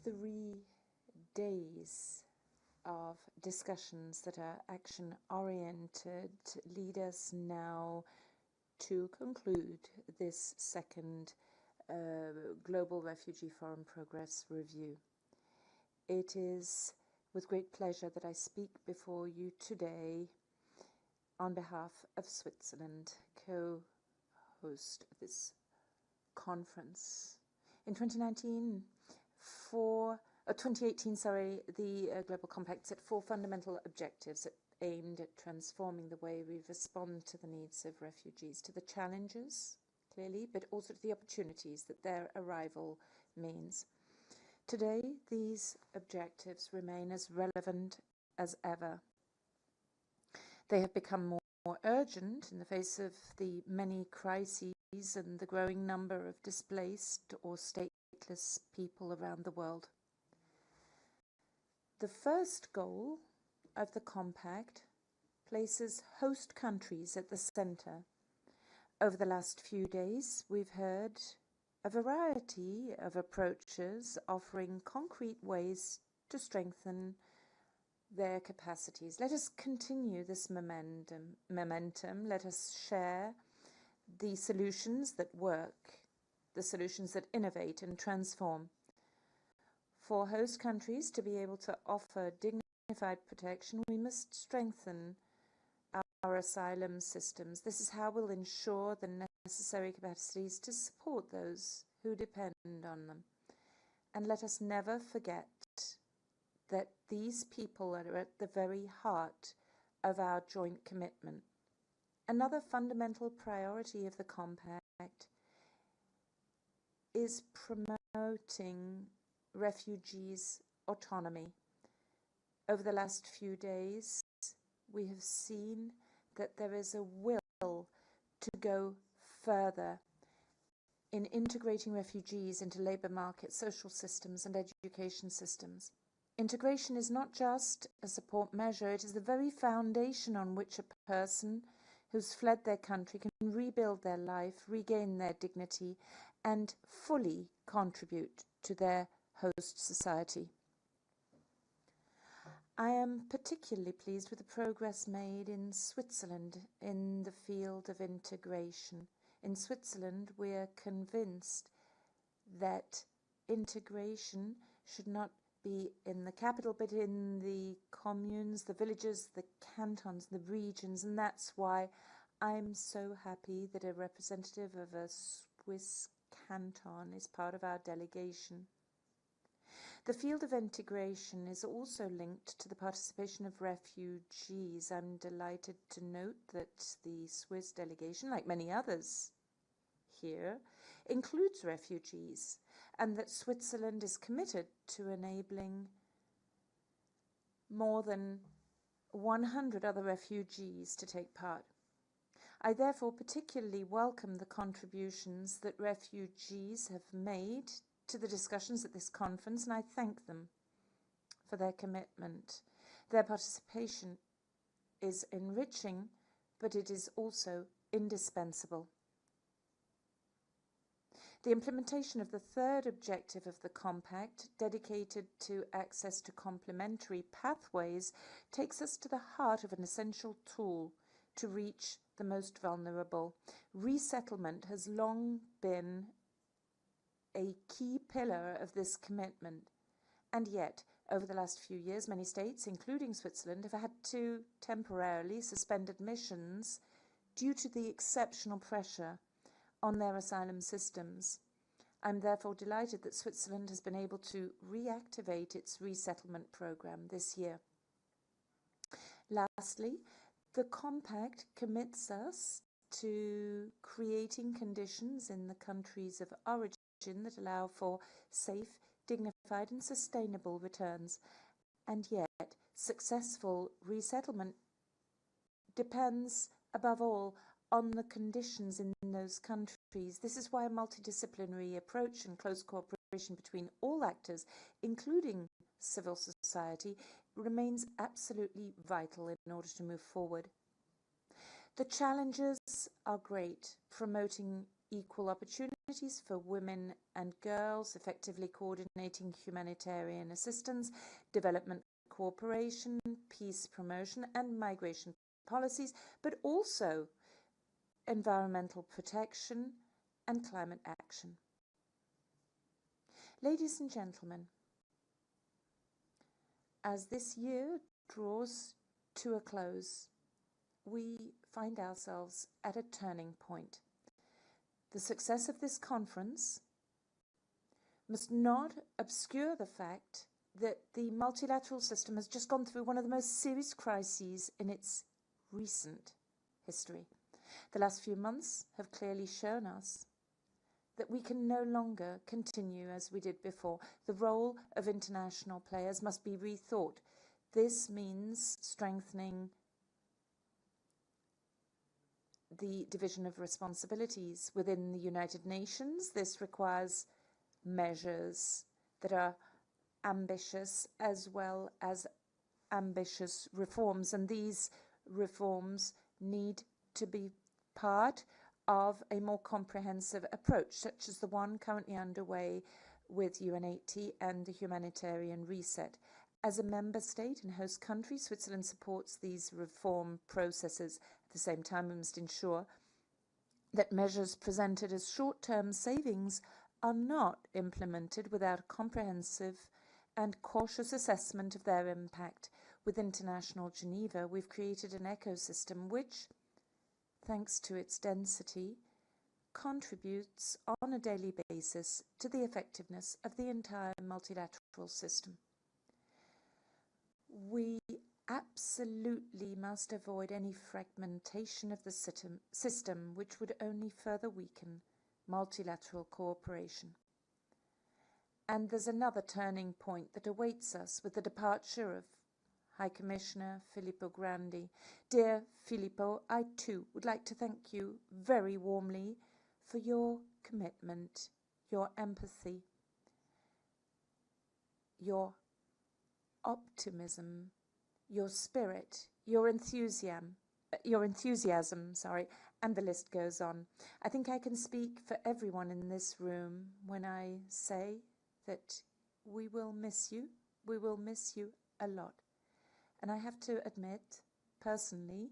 [SPEAKER 11] 3 days of discussions that are action-oriented lead us now to conclude this second Global Refugee Foreign Progress Review. It is with great pleasure that I speak before you today on behalf of Switzerland, co-host of this conference. In 2018, the Global Compact set 4 fundamental objectives aimed at transforming the way we respond to the needs of refugees, to the challenges, clearly, but also to the opportunities that their arrival means. Today, these objectives remain as relevant as ever. They have become more urgent in the face of the many crises and the growing number of displaced or stateless people around the world. The first goal of the Compact places host countries at the center. Over the last few days, we've heard a variety of approaches offering concrete ways to strengthen their capacities. Let us continue this momentum. Let us share the solutions that work, the solutions that innovate and transform. For host countries to be able to offer dignified protection, we must strengthen our asylum systems. This is how we'll ensure the necessary capacities to support those who depend on them. And let us never forget that these people are at the very heart of our joint commitment. Another fundamental priority of the Compact is promoting refugees' autonomy. Over the last few days, we have seen that there is a will to go further in integrating refugees into labour markets, social systems and education systems. Integration is not just a support measure, it is the very foundation on which a person who's fled their country can rebuild their life, regain their dignity, and fully contribute to their host society. I am particularly pleased with the progress made in Switzerland in the field of integration. In Switzerland, we are convinced that integration should not be in the capital, but in the communes, the villages, the cantons, the regions, and that's why I'm so happy that a representative of a Swiss canton is part of our delegation. The field of integration is also linked to the participation of refugees. I'm delighted to note that the Swiss delegation, like many others here, includes refugees, and that Switzerland is committed to enabling more than 100 other refugees to take part. I therefore particularly welcome the contributions that refugees have made to the discussions at this conference, and I thank them for their commitment. Their participation is enriching, but it is also indispensable. The implementation of the third objective of the Compact, dedicated to access to complementary pathways, takes us to the heart of an essential tool to reach the most vulnerable. Resettlement has long been a key pillar of this commitment, and yet Over the last few years, many states, including Switzerland, have had to temporarily suspend admissions due to the exceptional pressure on their asylum systems. I'm therefore delighted that Switzerland has been able to reactivate its resettlement program this year. Lastly, the Compact commits us to creating conditions in the countries of origin that allow for safe, dignified and sustainable returns. And yet, successful resettlement depends, above all, on the conditions in those countries. This is why a multidisciplinary approach and close cooperation between all actors, including civil society, remains absolutely vital in order to move forward. The challenges are great, promoting equal opportunities for women and girls, effectively coordinating humanitarian assistance, development cooperation, peace promotion and migration policies, but also environmental protection and climate action. Ladies and gentlemen, as this year draws to a close, we find ourselves at a turning point. The success of this conference must not obscure the fact that the multilateral system has just gone through one of the most serious crises in its recent history. The last few months have clearly shown us that we can no longer continue as we did before. The role of international players must be rethought. This means strengthening the division of responsibilities within the United Nations. This requires measures that are ambitious as well as ambitious reforms, and these reforms need to be part of a more comprehensive approach, such as the one currently underway with UNHCR and the humanitarian reset. As a member state and host country, Switzerland supports these reform processes. At the same time, we must ensure that measures presented as short-term savings are not implemented without a comprehensive and cautious assessment of their impact. With International Geneva, we've created an ecosystem which, thanks to its density, contributes on a daily basis to the effectiveness of the entire multilateral system. We absolutely must avoid any fragmentation of the system, which would only further weaken multilateral cooperation. And there's another turning point that awaits us with the departure of High Commissioner Filippo Grandi. Dear Filippo, I too would like to thank you very warmly for your commitment, your empathy, your optimism, your spirit, your enthusiasm, and the list goes on. I think I can speak for everyone in this room when I say that we will miss you. We will miss you a lot. And I have to admit, personally,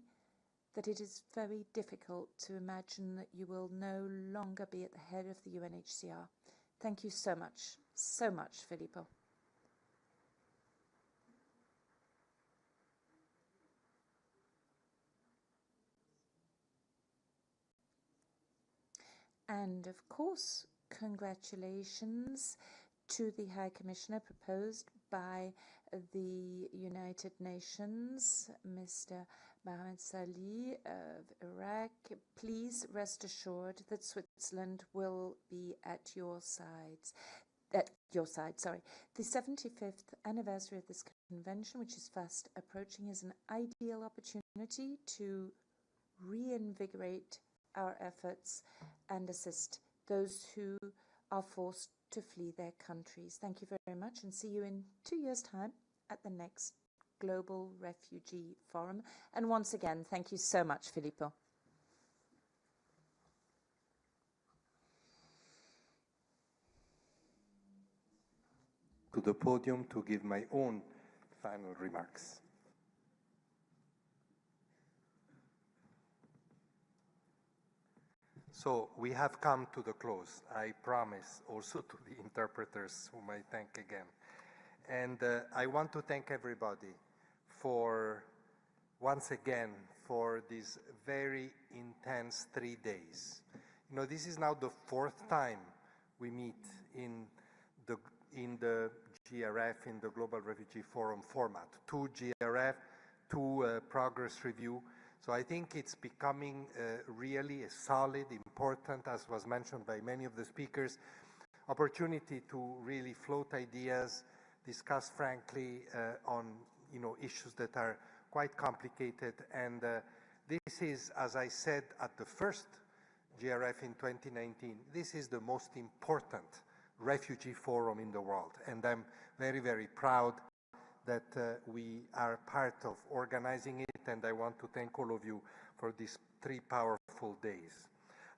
[SPEAKER 11] that it is very difficult to imagine that you will no longer be at the head of the UNHCR. Thank you so much, Filippo. And of course, congratulations to the High Commissioner proposed by the United Nations, Mr. Mohammed Salih of Iraq. Please rest assured that Switzerland will be at your side. The 75th anniversary of this convention, which is fast approaching, is an ideal opportunity to reinvigorate our efforts and assist those who are forced to flee their countries. Thank you very much, and see you in 2 years' time at the next Global Refugee Forum. And once again, thank you so much, Filippo.
[SPEAKER 3] To the podium to give my own final remarks. So we have come to the close. I promise also to the interpreters, whom I thank again. And I want to thank everybody for, once again, for these very intense 3 days. You know, this is now the 4th time we meet in the GRF, in the Global Refugee Forum format. 2 GRF, 2 progress review. So I think it's becoming really a solid, important, as was mentioned by many of the speakers, opportunity to really float ideas, discuss frankly on issues that are quite complicated. And this is, as I said at the first GRF in 2019, this is the most important refugee forum in the world. And I'm very, very proud that we are part of organizing it, and I want to thank all of you for these 3 powerful days.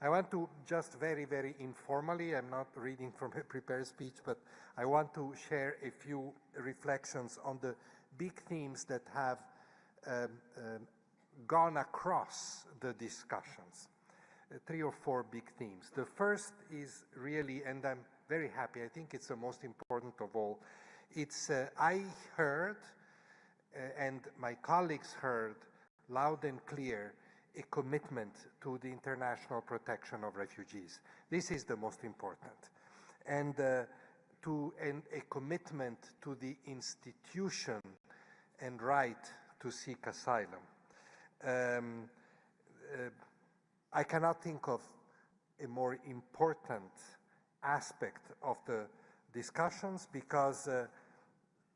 [SPEAKER 3] I want to just very, very informally, I'm not reading from a prepared speech, but I want to share a few reflections on the big themes that have gone across the discussions. 3 or 4 big themes. The first is really, and I'm very happy, I think it's the most important of all, it's I heard, and my colleagues heard loud and clear, a commitment to the international protection of refugees. This is the most important. And a commitment to the institution and right to seek asylum. I cannot think of a more important aspect of the discussions, because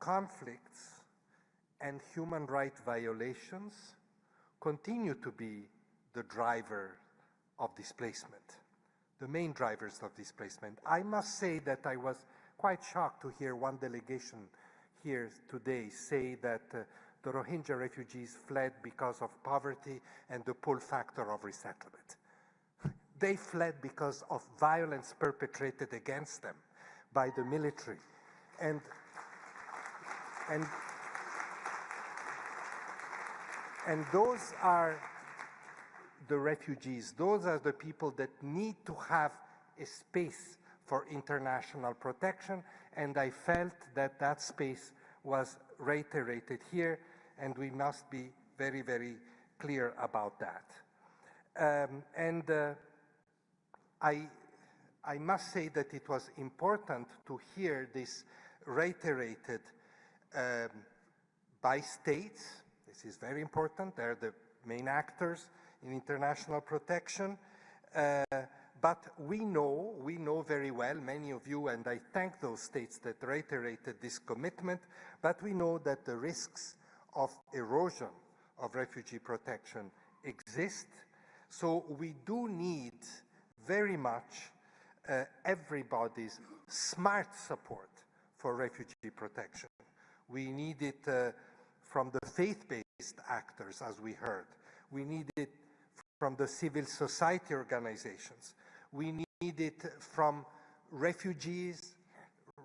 [SPEAKER 3] conflicts and human rights violations continue to be the driver of displacement, the main drivers of displacement. I must say that I was quite shocked to hear one delegation here today say that the Rohingya refugees fled because of poverty and the pull factor of resettlement. They fled because of violence perpetrated against them by the military. And those are the refugees. Those are the people that need to have a space for international protection, and I felt that that space was reiterated here, and we must be very, very clear about that. I must say that it was important to hear this reiterated by states. This is very important. They're the main actors in international protection. But we know very well, many of you, and I thank those states that reiterated this commitment, but we know that the risks of erosion of refugee protection exist. So we do need very much everybody's smart support for refugee protection. We need it from the faith-based actors, as we heard. We need it from the civil society organizations. We need it from refugees,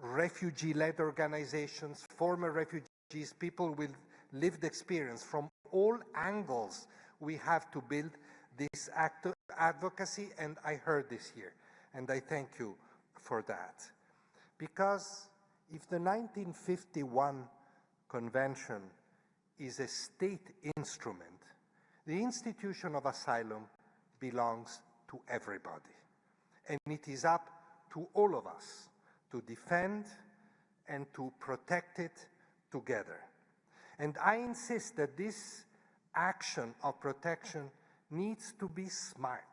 [SPEAKER 3] refugee-led organizations, former refugees, people with lived experience. From all angles, we have to build this advocacy, and I heard this here, and I thank you for that. Because if the 1951 Convention is a state instrument, the institution of asylum belongs to everybody. And it is up to all of us to defend and to protect it together. And I insist that this action of protection needs to be smart,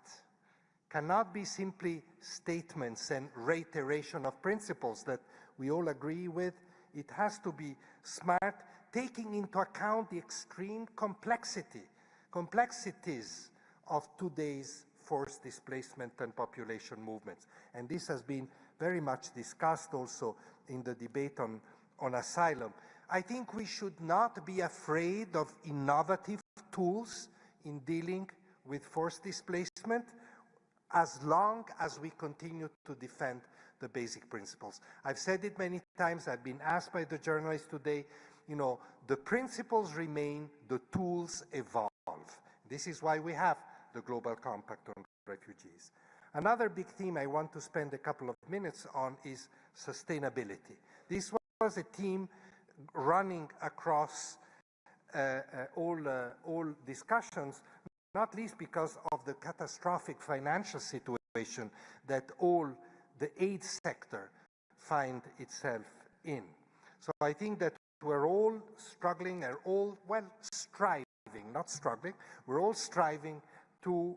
[SPEAKER 3] cannot be simply statements and reiteration of principles that we all agree with. It has to be smart, taking into account the extreme complexities of today's forced displacement and population movements. And this has been very much discussed also in the debate on asylum. I think we should not be afraid of innovative tools in dealing with forced displacement, as long as we continue to defend the basic principles. I've said it many times, I've been asked by the journalists today, the principles remain, the tools evolve. This is why we have the Global Compact on Refugees. Another big theme I want to spend a couple of minutes on is sustainability. This was a theme running across all discussions, not least because of the catastrophic financial situation that all the aid sector find itself in. So I think that we're all struggling, and all, well, striving, not struggling, we're all striving to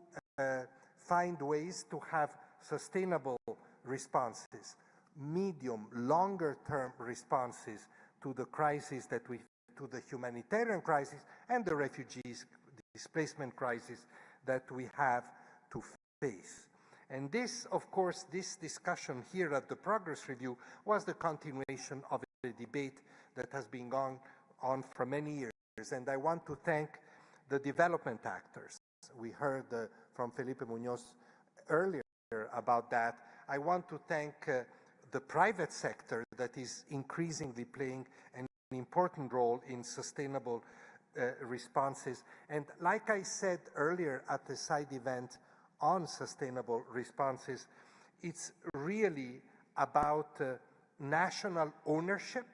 [SPEAKER 3] find ways to have sustainable responses, medium, longer term responses to the crisis that to the humanitarian crisis and the refugees displacement crisis that we have to face. And this, of course, this discussion here at the Progress Review was the continuation of a debate that has been going on for many years. And I want to thank the development actors. We heard from Felipe Munoz earlier about that. I want to thank the private sector that is increasingly playing an important role in sustainable responses. And like I said earlier at the side event on sustainable responses, it's really about national ownership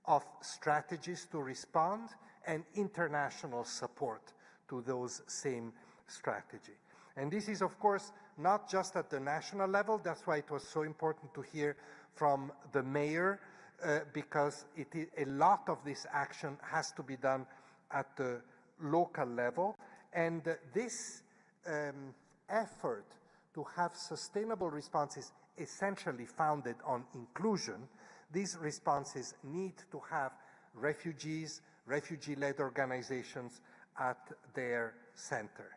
[SPEAKER 3] of strategies to respond and international support to those same strategies. And this is, of course, not just at the national level. That's why it was so important to hear from the mayor, because a lot of this action has to be done at the local level. And this effort to have sustainable responses essentially founded on inclusion, these responses need to have refugees, refugee-led organizations at their center.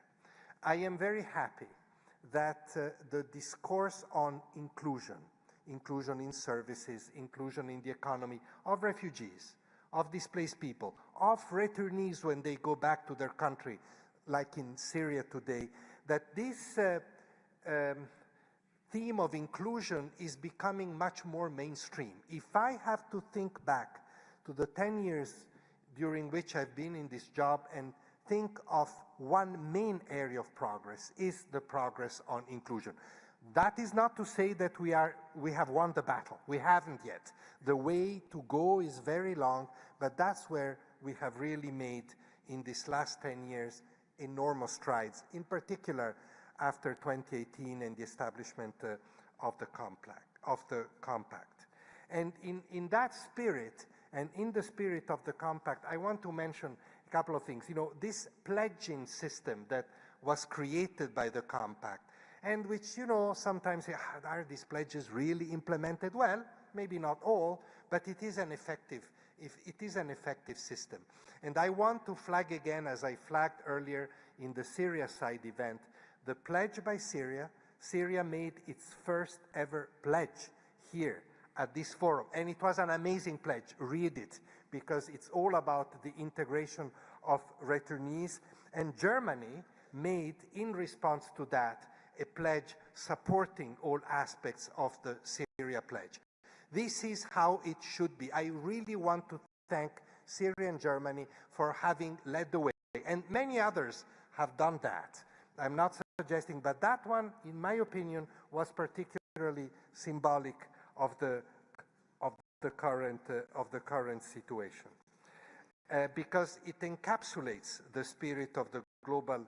[SPEAKER 3] I am very happy that the discourse on inclusion in services, inclusion in the economy of refugees, of displaced people, of returnees when they go back to their country, like in Syria today, that this theme of inclusion is becoming much more mainstream. If I have to think back to the 10 years during which I've been in this job and think of one main area of progress, is the progress on inclusion. That is not to say that we have won the battle. We haven't yet. The way to go is very long, but that's where we have really made, in these last 10 years, enormous strides, in particular after 2018 and the establishment of the compact. And in that spirit, and in the spirit of the compact, I want to mention a couple of things. You know, this pledging system that was created by the compact, and which, you know, sometimes are these pledges really implemented? Well, maybe not all, but it is an effective system. And I want to flag again, as I flagged earlier in the Syria side event, the pledge by Syria. Syria made its first ever pledge here at this forum, and it was an amazing pledge. Read it, because it's all about the integration of returnees. And Germany made, in response to that, a pledge supporting all aspects of the Syria pledge. This is how it should be. I really want to thank Syria and Germany for having led the way, and many others have done that. I'm not suggesting, but that one, in my opinion, was particularly symbolic of the current situation, because it encapsulates the spirit of the Global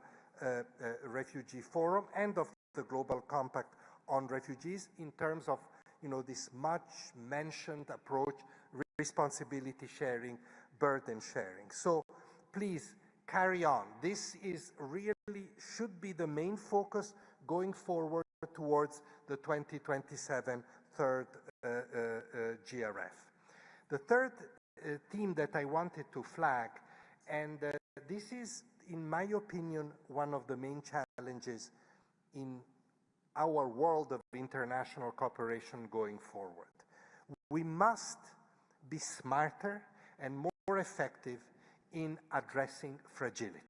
[SPEAKER 3] Refugee Forum and of the Global Compact on Refugees in terms of, you know, this much mentioned approach, responsibility sharing, burden sharing. So please carry on. This is really should be the main focus going forward towards the 2027 third GRF. The third theme that I wanted to flag, and this is, in my opinion, one of the main challenges in our world of international cooperation going forward. We must be smarter and more effective in addressing fragility.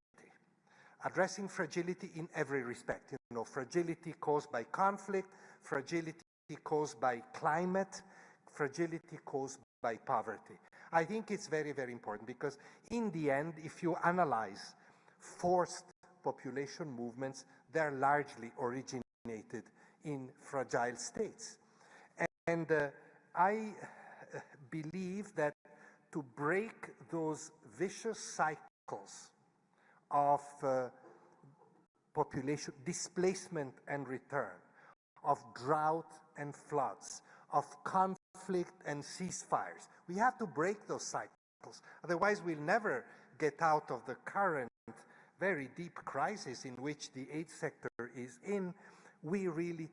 [SPEAKER 3] Addressing fragility in every respect. You know, fragility caused by conflict, fragility caused by climate, fragility caused by poverty. I think it's very, very important, because in the end, if you analyze forced population movements, they're largely originated in fragile states. And I believe that to break those vicious cycles of population displacement and return, of drought and floods, of conflict and ceasefires. We have to break those cycles. Otherwise, we'll never get out of the current very deep crisis in which the aid sector is in. We really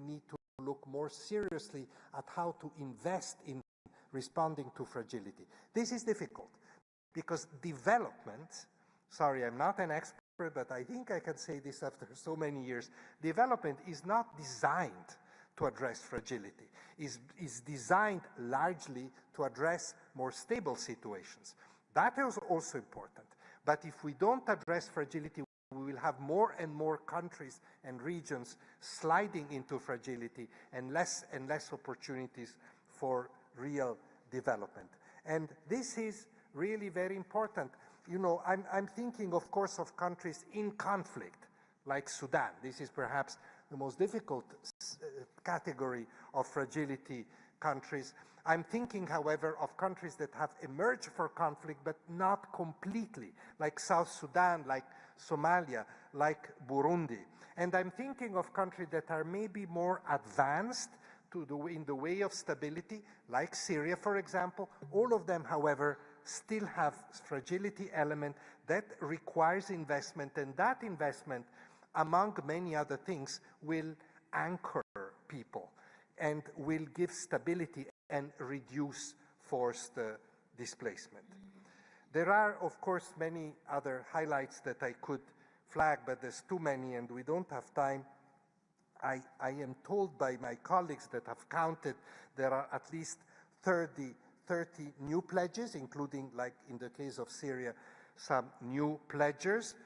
[SPEAKER 3] need to look more seriously at how to invest in responding to fragility. This is difficult because development, sorry, I'm not an expert, but I think I can say this after so many years, development is not designed to address fragility. Is designed largely to address more stable situations. That is also important. But if we don't address fragility, we will have more and more countries and regions sliding into fragility and less opportunities for real development. And this is really very important. You know, I'm thinking, of course, of countries in conflict, like Sudan. This is perhaps the most difficult category of fragility countries. I'm thinking, however, of countries that have emerged from conflict, but not completely, like South Sudan, like Somalia, like Burundi. And I'm thinking of countries that are maybe more advanced in the way of stability, like Syria, for example. All of them, however, still have fragility element that requires investment, and that investment, among many other things, will anchor people and will give stability and reduce forced displacement. There are, of course, many other highlights that I could flag, but there's too many and we don't have time. I am told by my colleagues that have counted, there are at least 30 new pledges, including, like in the case of Syria, some new pledgers.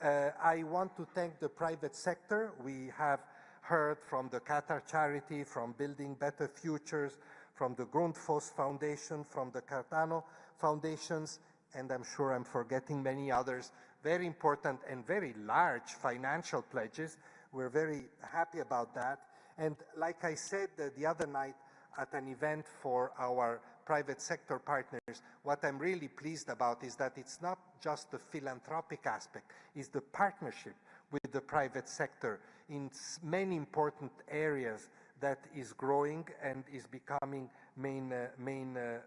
[SPEAKER 3] I want to thank the private sector. We have heard from the Qatar Charity, from Building Better Futures, from the Grundfos Foundation, from the Cartano Foundations, and I'm sure I'm forgetting many others, very important and very large financial pledges. We're very happy about that. And like I said the other night at an event for our private sector partners, what I'm really pleased about is that it's not just the philanthropic aspect, it's the partnership with the private sector in many important areas that is growing and is becoming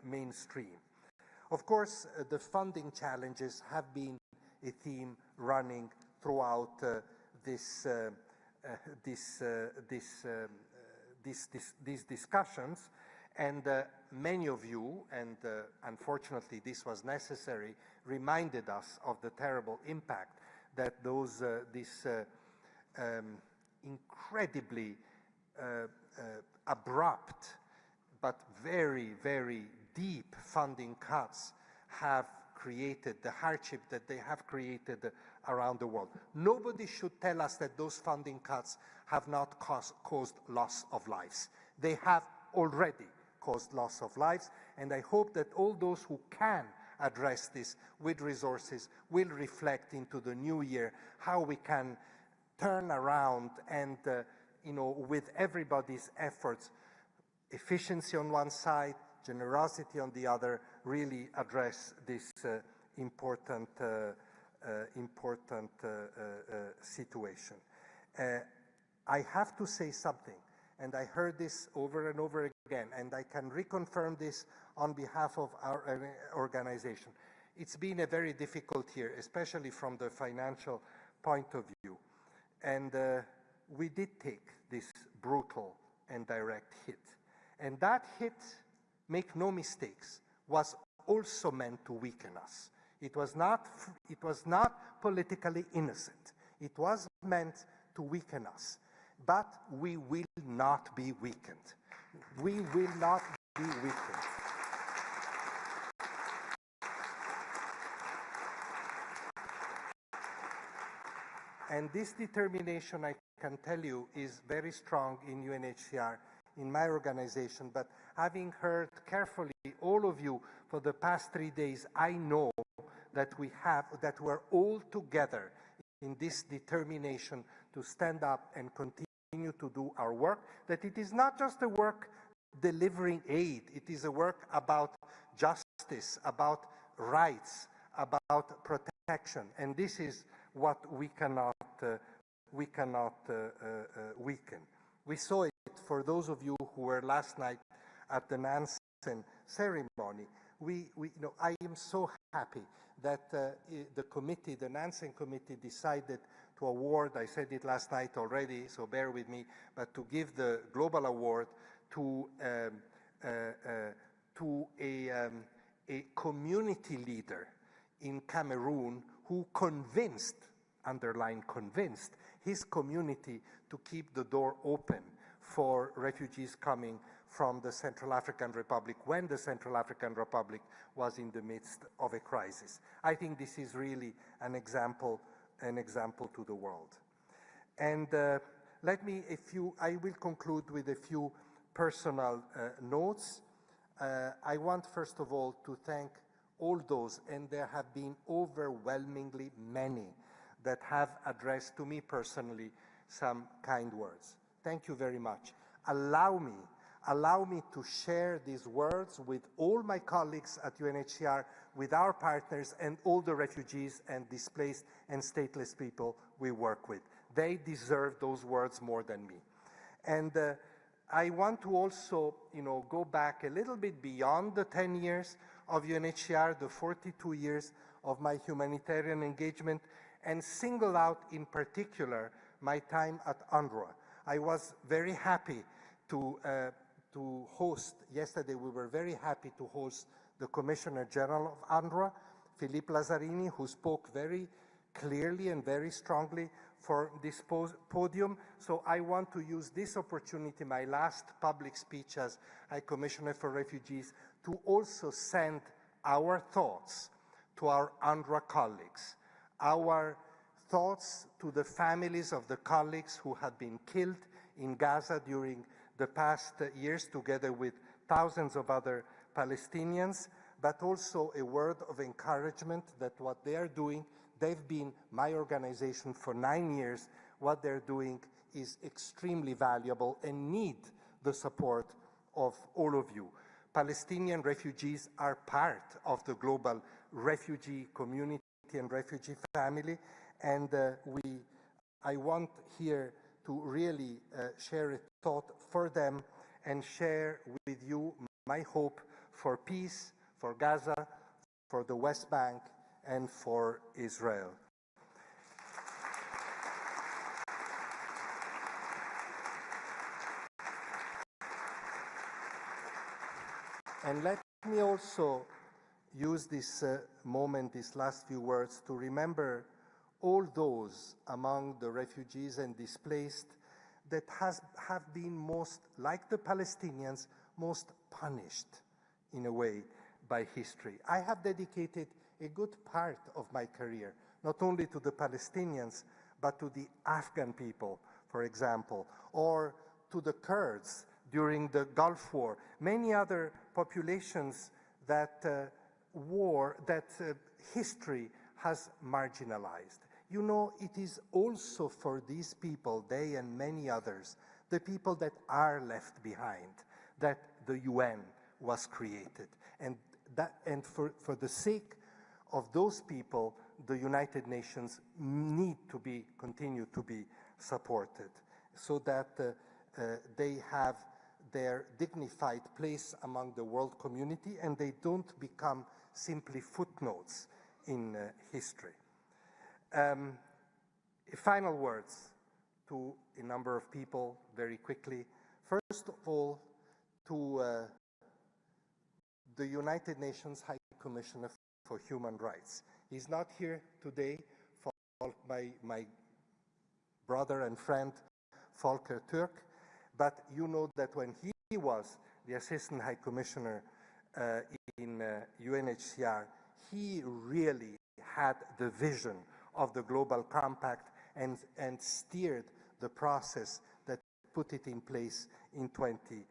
[SPEAKER 3] mainstream. Of course, the funding challenges have been a theme running throughout these discussions, and many of you, and unfortunately this was necessary, reminded us of the terrible impact that this incredibly abrupt but very, very deep funding cuts have created, the hardship that they have created around the world. Nobody should tell us that those funding cuts have not caused loss of lives. They have already caused loss of lives, and I hope that all those who can address this with resources will reflect into the new year how we can turn around and, with everybody's efforts, efficiency on one side, generosity on the other, really address this important situation. I have to say something, and I heard this over and over again, and I can reconfirm this on behalf of our organization. It's been a very difficult year, especially from the financial point of view. And we did take this brutal and direct hit. And that hit, make no mistakes, was also meant to weaken us. It was not politically innocent. It was meant to weaken us. But we will not be weakened. We will not be weakened. And this determination, I can tell you, is very strong in UNHCR, in my organization. But having heard carefully all of you for the past 3 days, I know that we're all together in this determination to stand up and continue to do our work, that it is not just a work delivering aid, it is a work about justice justice, about rights, about protection, and this is what we cannot weaken. We saw it for those of you who were last night at the Nansen ceremony. I am so happy that the committee, the Nansen committee, decided to award, I said it last night already, so bear with me, but to give the global award to a community leader in Cameroon who convinced, underline convinced, his community to keep the door open for refugees coming from the Central African Republic when the Central African Republic was in the midst of a crisis. I think this is really an example to the world. And I will conclude with a few personal notes. I want, first of all, to thank all those, and there have been overwhelmingly many that have addressed to me personally some kind words. Thank you very much. Allow me to share these words with all my colleagues at UNHCR, with our partners, and all the refugees and displaced and stateless people we work with. They deserve those words more than me. And I want to also, go back a little bit beyond the 10 years of UNHCR, the 42 years of my humanitarian engagement, and single out in particular my time at UNRWA. I was very happy to host, yesterday we were very happy to host the Commissioner General of UNRWA, Philippe Lazzarini, who spoke very clearly and very strongly for this podium. So I want to use this opportunity, my last public speech as High Commissioner for Refugees, to also send our thoughts to our UNRWA colleagues, our thoughts to the families of the colleagues who have been killed in Gaza during the past years, together with thousands of other Palestinians, but also a word of encouragement that what they are doing, they've been my organization for 9 years, what they're doing is extremely valuable and need the support of all of you. Palestinian refugees are part of the global refugee community and refugee family, and I want here to really share a thought for them and share with you my hope for peace, for Gaza, for the West Bank, and for Israel. And let me also use this moment, these last few words, to remember all those among the refugees and displaced that have been most, like the Palestinians, most punished in a way by history. I have dedicated a good part of my career, not only to the Palestinians, but to the Afghan people, for example, or to the Kurds during the Gulf War, many other populations that history has marginalized. You know, it is also for these people, they and many others, the people that are left behind, that the UN was created. And for the sake of those people, the United Nations need to continue to be supported so that they have their dignified place among the world community and they don't become simply footnotes in history. Final words to a number of people very quickly. First of all, to the United Nations High Commissioner for Human Rights. He's not here today, for my brother and friend Volker Türk, but you know that when he was the Assistant High Commissioner in UNHCR, he really had the vision of the Global Compact and steered the process that put it in place in 2018.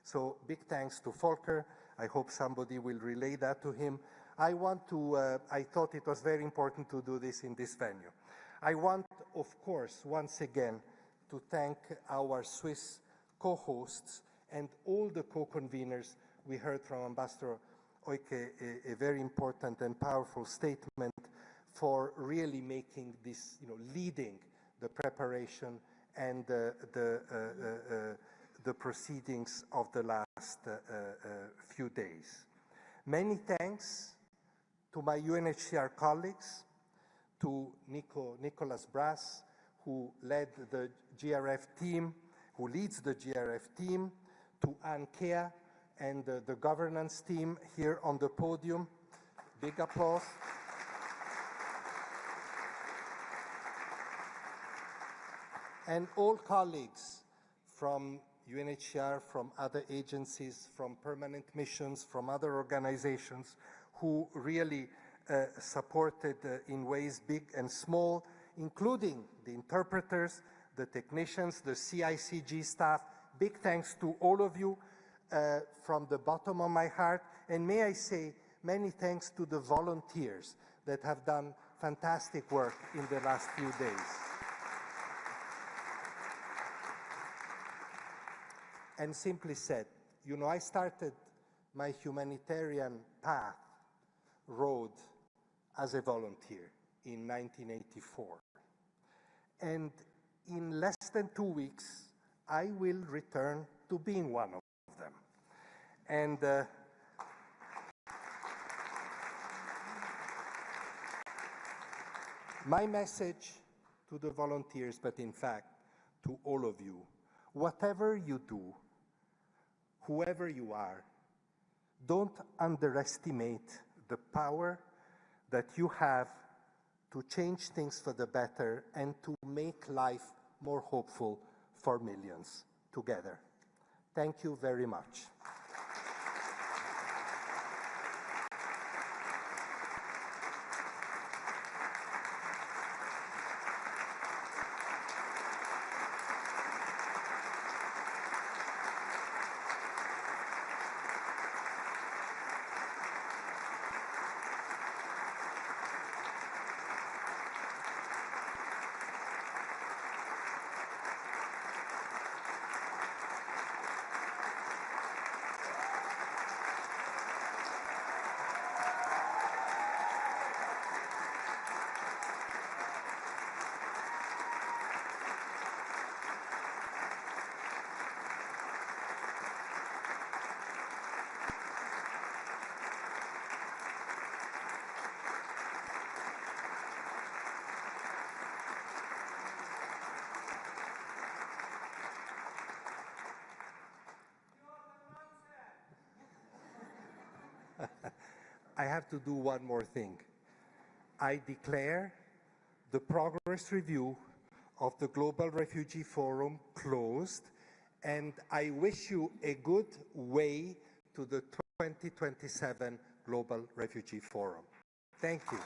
[SPEAKER 3] So big thanks to Volker. I hope somebody will relay that to him. I thought it was very important to do this in this venue. I want, of course, once again, to thank our Swiss co-hosts and all the co-conveners. We heard from Ambassador Oike a very important and powerful statement for really making this, leading the preparation and the proceedings of the last few days. Many thanks to my UNHCR colleagues, to Nicholas Brass, who led the GRF team, who leads the GRF team, to Anne Kea and the governance team here on the podium. Big applause. And all colleagues from UNHCR, from other agencies, from permanent missions, from other organizations who really supported in ways big and small, including the interpreters, the technicians, the CICG staff. Big thanks to all of you from the bottom of my heart. And may I say many thanks to the volunteers that have done fantastic work in the last few days. And simply said, I started my humanitarian path, road, as a volunteer in 1984. And in less than 2 weeks, I will return to being one of them. And my message to the volunteers, but in fact, to all of you, whatever you do, whoever you are, don't underestimate the power that you have to change things for the better and to make life more hopeful for millions together. Thank you very much. I have to do one more thing. I declare the progress review of the Global Refugee Forum closed, and I wish you a good way to the 2027 Global Refugee Forum. Thank you.